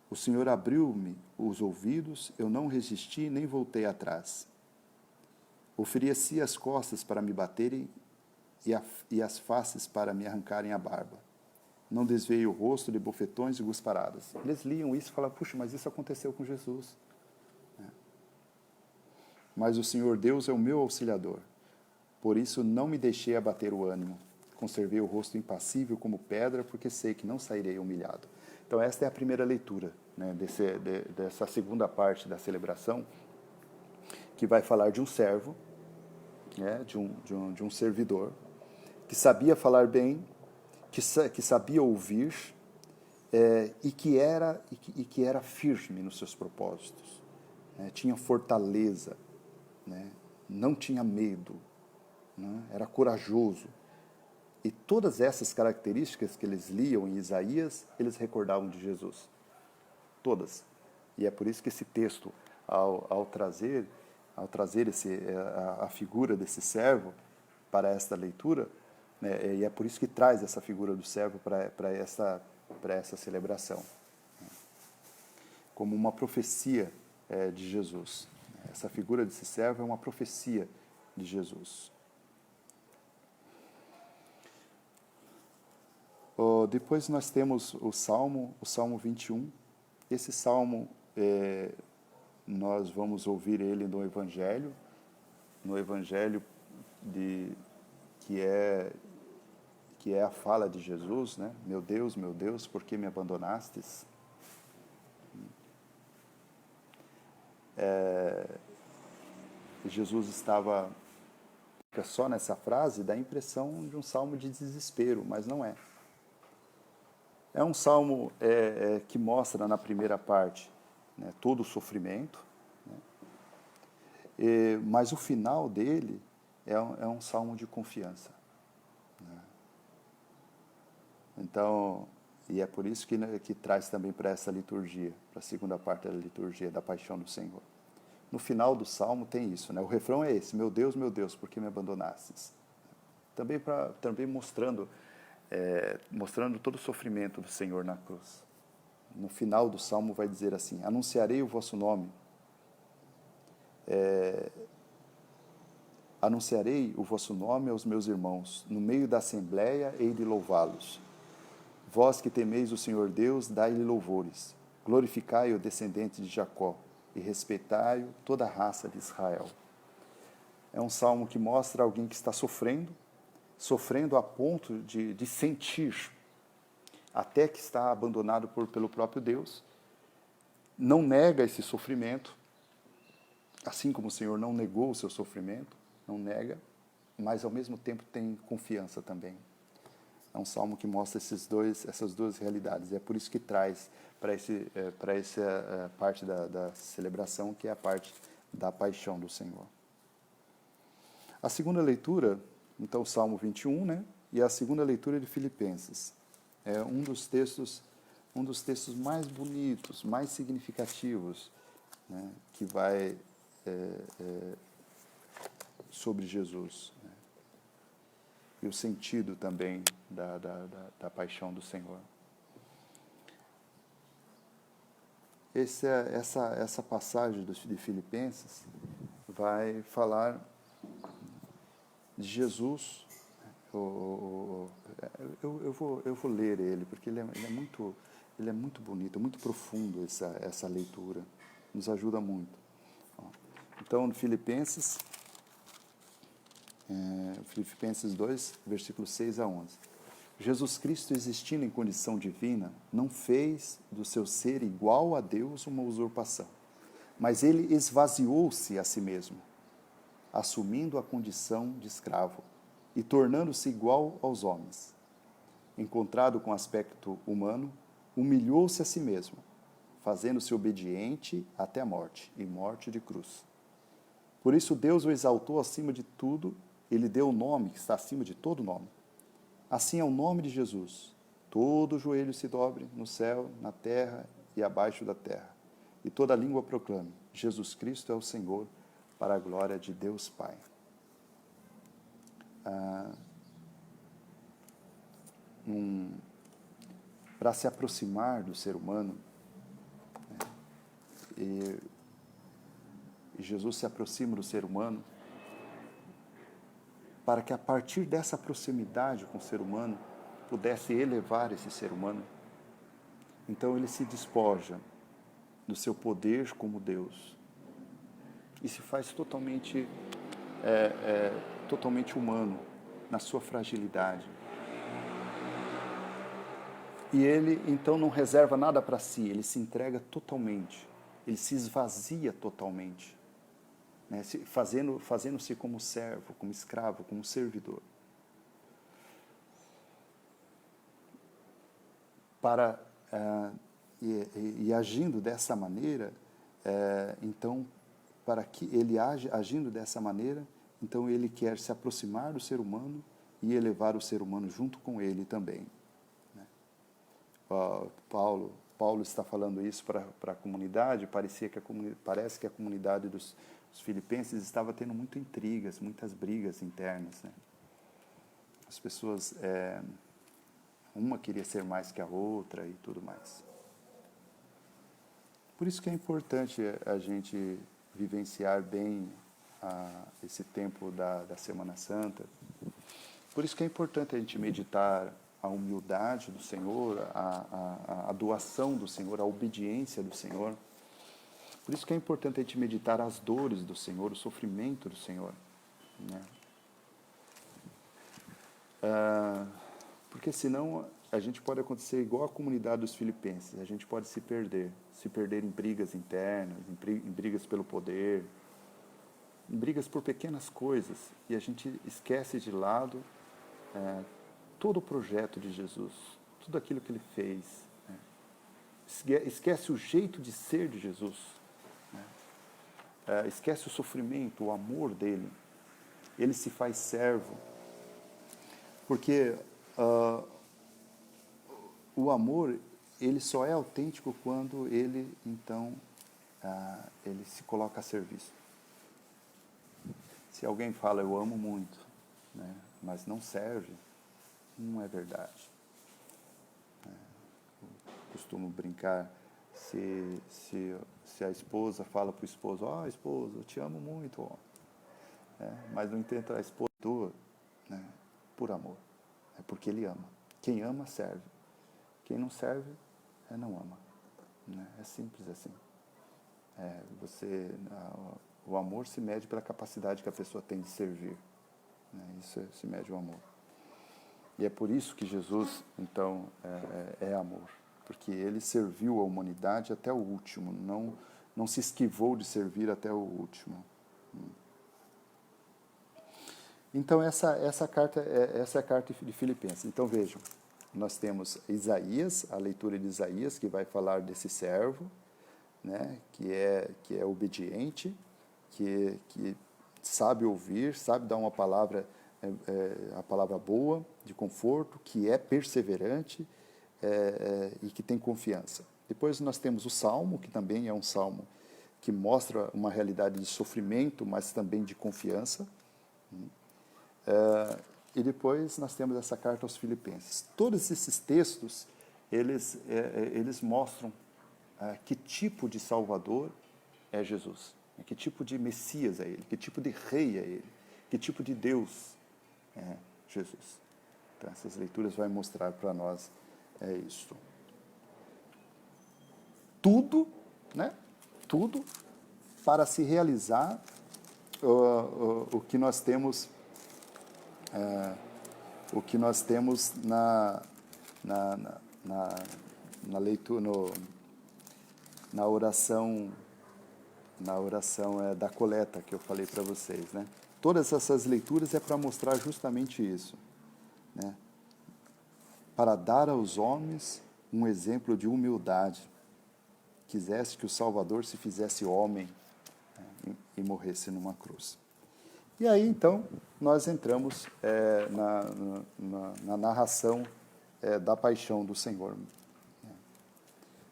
O Senhor abriu-me os ouvidos, eu não resisti nem voltei atrás. Ofereci as costas para me baterem e as faces para me arrancarem a barba. Não desviei o rosto de bofetões e gusparadas. Eles liam isso e falavam, puxa, mas isso aconteceu com Jesus. Mas o Senhor Deus é o meu auxiliador. Por isso não me deixei abater o ânimo. Conservei o rosto impassível como pedra, porque sei que não sairei humilhado. Então esta é a primeira leitura, né, dessa segunda parte da celebração, que vai falar de um servo, né, de um servidor, que sabia falar bem, que sabia ouvir, e que era firme nos seus propósitos, né, tinha fortaleza, né, não tinha medo, né, era corajoso. E todas essas características que eles liam em Isaías, eles recordavam de Jesus. Todas. E é por isso que esse texto, ao trazer a figura desse servo para esta leitura, né, e é por isso que traz essa figura do servo para essa celebração. Como uma profecia de Jesus. Essa figura desse servo é uma profecia de Jesus. Depois nós temos o Salmo 21. Esse Salmo, nós vamos ouvir ele no Evangelho que é a fala de Jesus, né? Meu Deus, por que me abandonastes? Jesus estava só nessa frase, dá a impressão de um salmo de desespero, mas não é. É um salmo que mostra na primeira parte, né, todo o sofrimento, né, mas o final dele é um salmo de confiança. Né. Então, e é por isso que traz também para essa liturgia, para a segunda parte da liturgia da Paixão do Senhor. No final do salmo tem isso, né? O refrão é esse: meu Deus, por que me abandonastes? Também mostrando todo o sofrimento do Senhor na cruz. No final do Salmo vai dizer assim: anunciarei o vosso nome, anunciarei o vosso nome aos meus irmãos, no meio da assembleia hei de louvá-los. Vós que temeis o Senhor Deus, dai-lhe louvores, glorificai-o descendente de Jacó, e respeitai-o toda a raça de Israel. É um salmo que mostra alguém que está sofrendo a ponto de sentir, até que está abandonado pelo próprio Deus, não nega esse sofrimento, assim como o Senhor não negou o seu sofrimento, não nega, mas ao mesmo tempo tem confiança também. É um salmo que mostra essas duas realidades, é por isso que traz para essa parte da celebração, que é a parte da paixão do Senhor. A segunda leitura, então, o Salmo 21, né? E a segunda leitura de Filipenses. É um dos textos mais bonitos, mais significativos, né? Que vai sobre Jesus. Né? E o sentido também da paixão do Senhor. Essa passagem de Filipenses vai falar de Jesus. Eu vou ler ele, porque ele é muito bonito, muito profundo essa leitura. Nos ajuda muito. Então, no Filipenses 2, versículos 6 a 11. Jesus Cristo, existindo em condição divina, não fez do seu ser igual a Deus uma usurpação, mas ele esvaziou-se a si mesmo, assumindo a condição de escravo e tornando-se igual aos homens. Encontrado com aspecto humano, humilhou-se a si mesmo, fazendo-se obediente até a morte, e morte de cruz. Por isso Deus o exaltou acima de tudo, ele deu o nome que está acima de todo nome. Assim é o nome de Jesus. Todo joelho se dobre no céu, na terra e abaixo da terra. E toda língua proclame: Jesus Cristo é o Senhor, para a glória de Deus Pai. Para se aproximar do ser humano, e Jesus se aproxima do ser humano para que a partir dessa proximidade com o ser humano pudesse elevar esse ser humano. Então ele se despoja do seu poder como Deus e se faz totalmente humano na sua fragilidade. E ele então não reserva nada para si, ele se entrega totalmente, ele se esvazia totalmente, né? Fazendo-se como servo, como escravo, como servidor. E agindo dessa maneira, então, para que ele agindo dessa maneira, então ele quer se aproximar do ser humano e elevar o ser humano junto com ele também. Né? Paulo está falando isso para a comunidade. Parece que a comunidade dos filipenses estava tendo muitas intrigas, muitas brigas internas, né? As pessoas, uma queria ser mais que a outra e tudo mais. Por isso que é importante a gente vivenciar bem esse tempo da Semana Santa. Por isso que é importante a gente meditar a humildade do Senhor, a doação do Senhor, a obediência do Senhor. Por isso que é importante a gente meditar as dores do Senhor, o sofrimento do Senhor, né? Porque senão a gente pode acontecer igual a comunidade dos filipenses, a gente pode se perder em brigas internas, em brigas pelo poder, em brigas por pequenas coisas, e a gente esquece de lado todo o projeto de Jesus, tudo aquilo que ele fez, né? Esquece o jeito de ser de Jesus, né? Esquece o sofrimento, o amor dele. Ele se faz servo, porque o amor, ele só é autêntico quando ele, então, ele se coloca a serviço. Se alguém fala, eu amo muito, né, mas não serve, não é verdade. Eu costumo brincar, se a esposa fala para o esposo, esposo, eu te amo muito, ó. Mas no entanto a esposa doa, né, por amor, é porque ele ama. Quem ama serve, quem não serve não ama, né? É simples assim. O amor se mede pela capacidade que a pessoa tem de servir, né? Isso se mede o amor. E é por isso que Jesus, então, é amor, porque ele serviu a humanidade até o último, não se esquivou de servir até o último. Então, essa é a carta de Filipenses. Então, vejam, nós temos Isaías, a leitura de Isaías, que vai falar desse servo, né, que é obediente, que sabe ouvir, sabe dar uma palavra, a palavra boa, de conforto, que é perseverante e que tem confiança. Depois nós temos o Salmo, que também é um salmo que mostra uma realidade de sofrimento, mas também de confiança. E depois nós temos essa carta aos Filipenses. Todos esses textos, eles mostram que tipo de Salvador é Jesus. Que tipo de Messias é ele? Que tipo de rei é ele? Que tipo de Deus é Jesus? Então, essas leituras vão mostrar para nós isso. Tudo, né? Tudo para se realizar o que nós temos, na leitura, na oração da coleta que eu falei para vocês, né? Todas essas leituras é para mostrar justamente isso, né? Para dar aos homens um exemplo de humildade. Quisesse que o Salvador se fizesse homem, né, e morresse numa cruz. E aí, então, nós entramos na narração da paixão do Senhor. Né?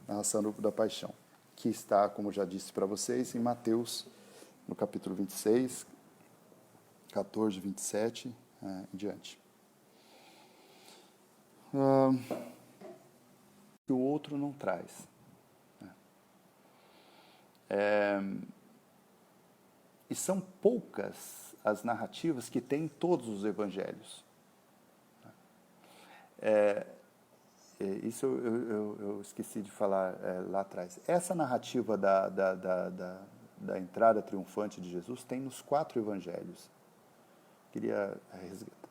Narração da paixão, que está, como já disse para vocês, em Mateus, no capítulo 26, 14, 27 em diante. Que o outro não traz. E são poucas as narrativas que tem em todos os evangelhos. Isso eu esqueci de falar lá atrás. Essa narrativa da entrada triunfante de Jesus tem nos 4 evangelhos. Queria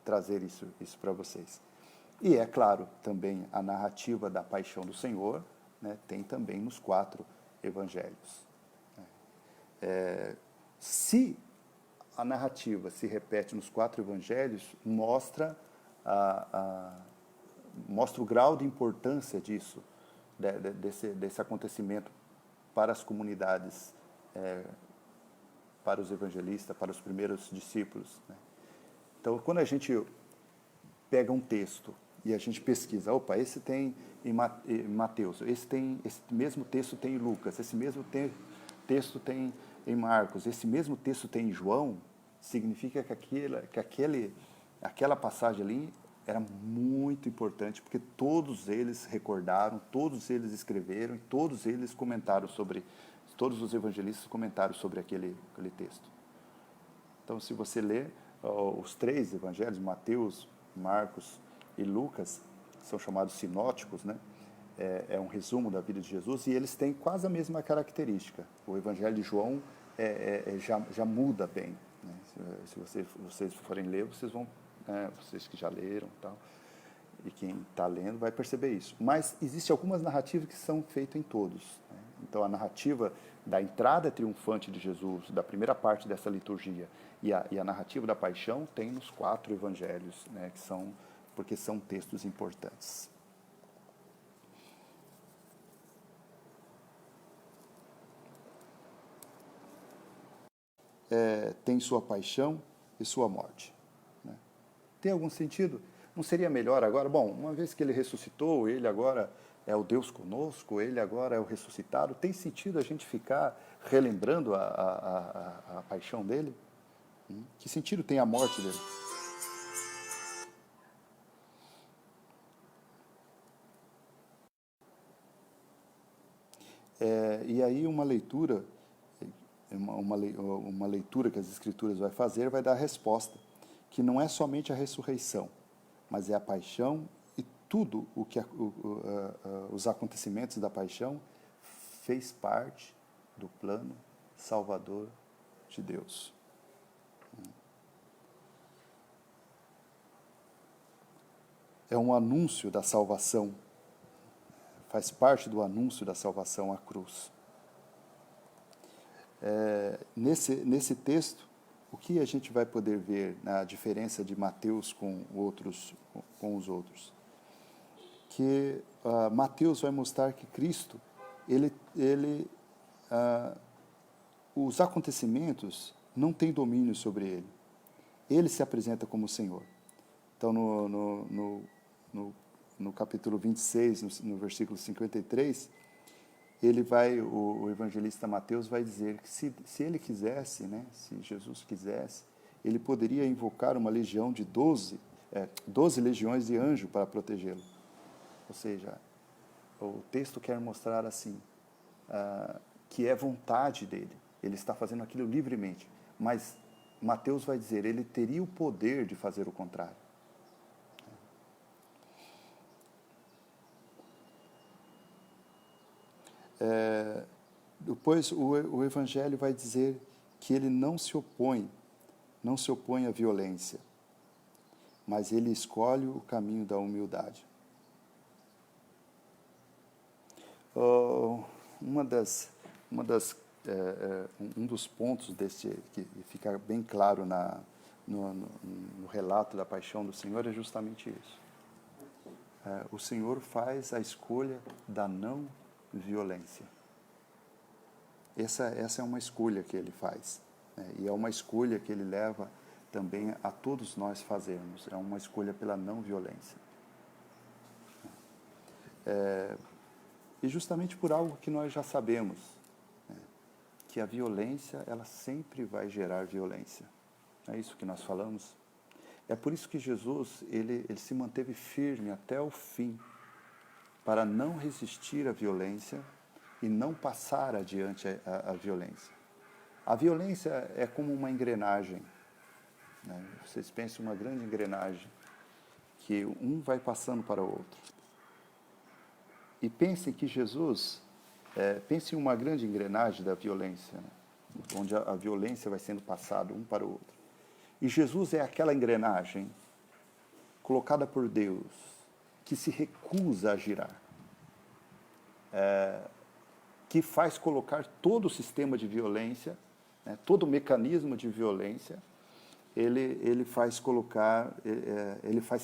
trazer isso para vocês. E é claro, também a narrativa da paixão do Senhor, né, tem também nos 4 evangelhos. Se a narrativa se repete nos 4 evangelhos, mostra o grau de importância disso, desse acontecimento para as comunidades, para os evangelistas, para os primeiros discípulos, né? Então, quando a gente pega um texto e a gente pesquisa, opa, esse tem em Mateus, esse mesmo texto tem em Lucas, esse mesmo texto tem em Marcos, esse mesmo texto tem em João, significa que aquela passagem ali era muito importante, porque todos eles recordaram, todos eles escreveram, e todos eles comentaram todos os evangelistas comentaram sobre aquele texto. Então, se você ler os 3 evangelhos, Mateus, Marcos e Lucas, são chamados sinóticos, né? É um resumo da vida de Jesus, e eles têm quase a mesma característica. O evangelho de João já muda bem, né? Se vocês forem ler, vocês vão, vocês que já leram e tal, e quem está lendo vai perceber isso. Mas existem algumas narrativas que são feitas em todos, né? Então, a narrativa da entrada triunfante de Jesus, da primeira parte dessa liturgia, e a narrativa da paixão tem nos 4 evangelhos, né, porque são textos importantes. Tem sua paixão e sua morte, né? Tem algum sentido? Não seria melhor agora? Bom, uma vez que ele ressuscitou, ele agora é o Deus conosco, ele agora é o ressuscitado, tem sentido a gente ficar relembrando a paixão dele? Que sentido tem a morte dele? E aí uma leitura que as Escrituras vai fazer vai dar a resposta, que não é somente a ressurreição, mas é a paixão e tudo o que os acontecimentos da paixão fez parte do plano salvador de Deus. É um anúncio da salvação, faz parte do anúncio da salvação à cruz. Nesse texto, o que a gente vai poder ver na diferença de Mateus com os outros? Que Mateus vai mostrar que Cristo, os acontecimentos não têm domínio sobre ele. Ele se apresenta como Senhor. Então, no capítulo 26, no versículo 53, o evangelista Mateus vai dizer que se ele quisesse, né, se Jesus quisesse, ele poderia invocar uma legião de 12 legiões de anjos para protegê-lo. Ou seja, o texto quer mostrar assim, que é vontade dele. Ele está fazendo aquilo livremente. Mas Mateus vai dizer, ele teria o poder de fazer o contrário. Depois o Evangelho vai dizer que ele não se opõe à violência, mas ele escolhe o caminho da humildade. Um dos pontos que fica bem claro no relato da paixão do Senhor é justamente isso. O Senhor faz a escolha da não violência. Essa é uma escolha que ele faz, né? E é uma escolha que ele leva também a todos nós fazermos. É uma escolha pela não violência. E justamente por algo que nós já sabemos, né? Que a violência, ela sempre vai gerar violência. É isso que nós falamos. É por isso que Jesus, ele se manteve firme até o fim, para não resistir à violência e não passar adiante a violência. A violência é como uma engrenagem, né? Vocês pensam uma grande engrenagem, que um vai passando para o outro. E pensem que Jesus, pensem em uma grande engrenagem da violência, né? Onde a violência vai sendo passada um para o outro. E Jesus é aquela engrenagem colocada por Deus, que se recusa a girar. Que faz colocar todo o sistema de violência, né, todo o mecanismo de violência, ele faz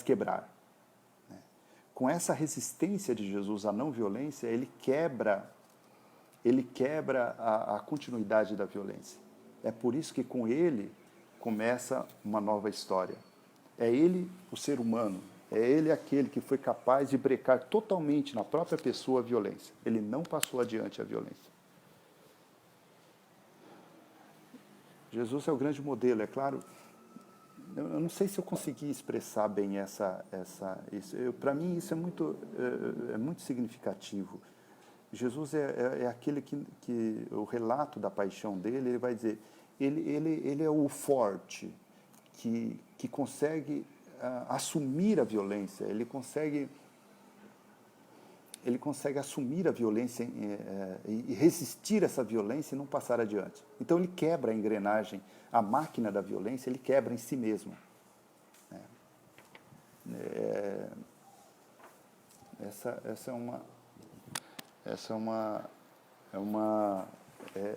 quebrar. Né? Com essa resistência de Jesus à não violência, ele quebra a continuidade da violência. É por isso que com ele começa uma nova história. É ele, o ser humano, é ele aquele que foi capaz de brecar totalmente na própria pessoa a violência. Ele não passou adiante a violência. Jesus é o grande modelo, é claro. Eu não sei se eu consegui expressar bem isso. Para mim, isso é muito significativo. Jesus é aquele que o relato da paixão dele, ele vai dizer, ele é o forte que consegue assumir a violência, ele consegue assumir a violência e resistir a essa violência e não passar adiante. Então ele quebra a engrenagem, a máquina da violência, ele quebra em si mesmo.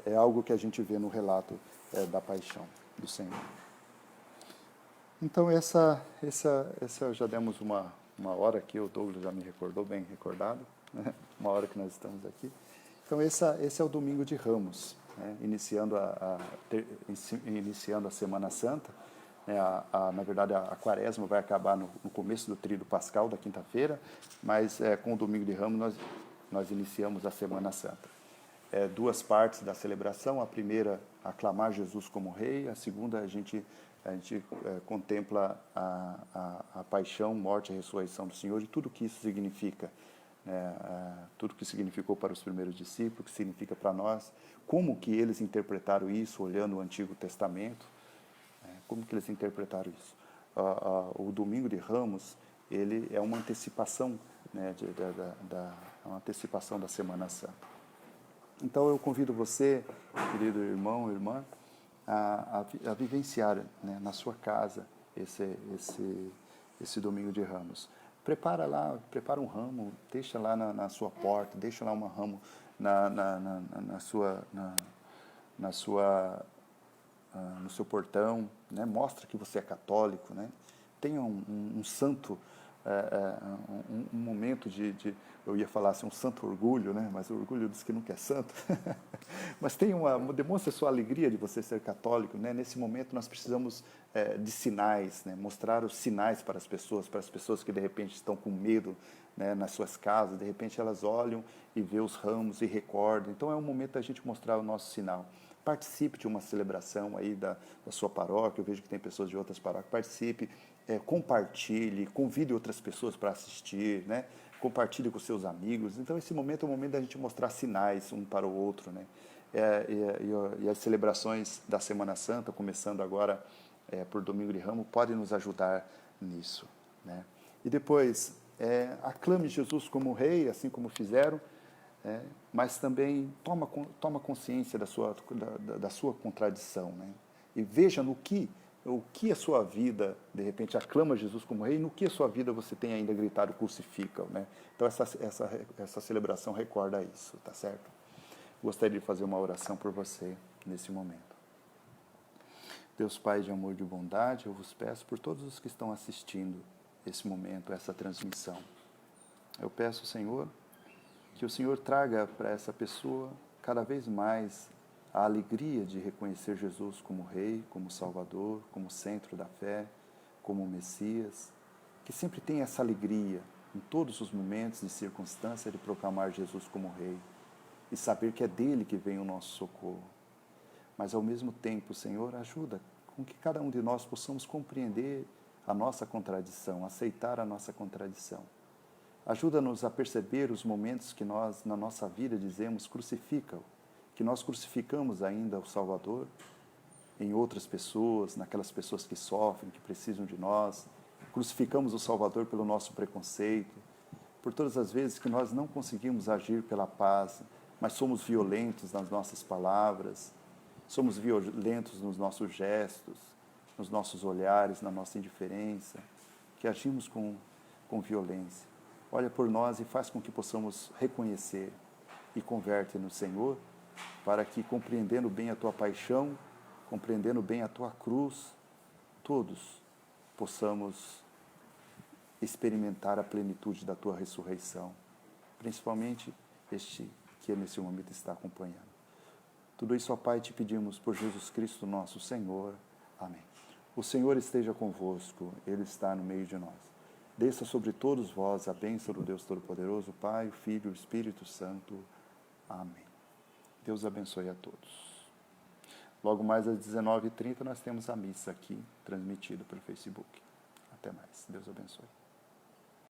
É algo que a gente vê no relato da paixão do Senhor. Então essa já demos uma hora aqui, o Douglas já me recordou, bem recordado, né? Uma hora que nós estamos aqui. Então esse é o Domingo de Ramos, né? Iniciando a Semana Santa, né? Na verdade a Quaresma vai acabar no começo do Tríduo Pascal, da quinta-feira, mas com o Domingo de Ramos nós iniciamos a Semana Santa. Duas partes da celebração, a primeira, aclamar Jesus como Rei, a segunda, a gente contempla a paixão, morte e ressurreição do Senhor e tudo o que isso significa, né? Tudo que significou para os primeiros discípulos, o que significa para nós, como que eles interpretaram isso olhando o Antigo Testamento, né? Como que eles interpretaram isso. O Domingo de Ramos, ele é uma antecipação, né, uma antecipação da Semana Santa. Então eu convido você, querido irmão, irmã, a vivenciar, né, na sua casa esse Domingo de Ramos. Prepara um ramo, deixa lá na sua porta, deixa lá um ramo no seu portão, né? Mostra que você é católico, né? Tenha um santo, um momento eu ia falar assim, um santo orgulho, né? Mas o orgulho diz que nunca é santo. Mas demonstre a sua alegria de você ser católico, né? Nesse momento nós precisamos de sinais, né? Mostrar os sinais para as pessoas que de repente estão com medo, né? Nas suas casas, de repente elas olham e vê os ramos e recordam. Então é um momento da gente mostrar o nosso sinal. Participe de uma celebração aí da sua paróquia, eu vejo que tem pessoas de outras paróquias, participe, compartilhe, convide outras pessoas para assistir, né? Compartilhe com seus amigos. Então esse momento é o momento da gente mostrar sinais um para o outro, né? e as celebrações da Semana Santa, começando agora por Domingo de Ramos, podem nos ajudar nisso, né? E depois, aclame Jesus como Rei, assim como fizeram, mas também toma consciência da sua contradição, né? E veja o que a sua vida, de repente, aclama Jesus como Rei, e no que a sua vida você tem ainda gritado crucifica-o, né? Então essa celebração recorda isso, tá certo? Gostaria de fazer uma oração por você nesse momento. Deus Pai de amor e de bondade, eu vos peço por todos os que estão assistindo esse momento, essa transmissão. Eu peço, Senhor, que o Senhor traga para essa pessoa cada vez mais a alegria de reconhecer Jesus como Rei, como Salvador, como centro da fé, como Messias, que sempre tenha essa alegria em todos os momentos e circunstâncias de proclamar Jesus como Rei e saber que é dele que vem o nosso socorro. Mas ao mesmo tempo, Senhor, ajuda com que cada um de nós possamos compreender a nossa contradição, aceitar a nossa contradição. Ajuda-nos a perceber os momentos que nós, na nossa vida, dizemos crucifica-o, que nós crucificamos ainda o Salvador em outras pessoas, naquelas pessoas que sofrem, que precisam de nós. Crucificamos o Salvador pelo nosso preconceito, por todas as vezes que nós não conseguimos agir pela paz, mas somos violentos nas nossas palavras, somos violentos nos nossos gestos, nos nossos olhares, na nossa indiferença, que agimos com violência. Olha por nós e faz com que possamos reconhecer e converte no Senhor, para que, compreendendo bem a Tua paixão, compreendendo bem a Tua cruz, todos possamos experimentar a plenitude da Tua ressurreição, principalmente este que nesse momento está acompanhando. Tudo isso, ó Pai, te pedimos por Jesus Cristo, nosso Senhor. Amém. O Senhor esteja convosco, Ele está no meio de nós. Desça sobre todos vós a bênção do Deus Todo-Poderoso, Pai, o Filho e o Espírito Santo. Amém. Deus abençoe a todos. Logo mais às 19h30 nós temos a missa aqui, transmitida pelo Facebook. Até mais. Deus abençoe.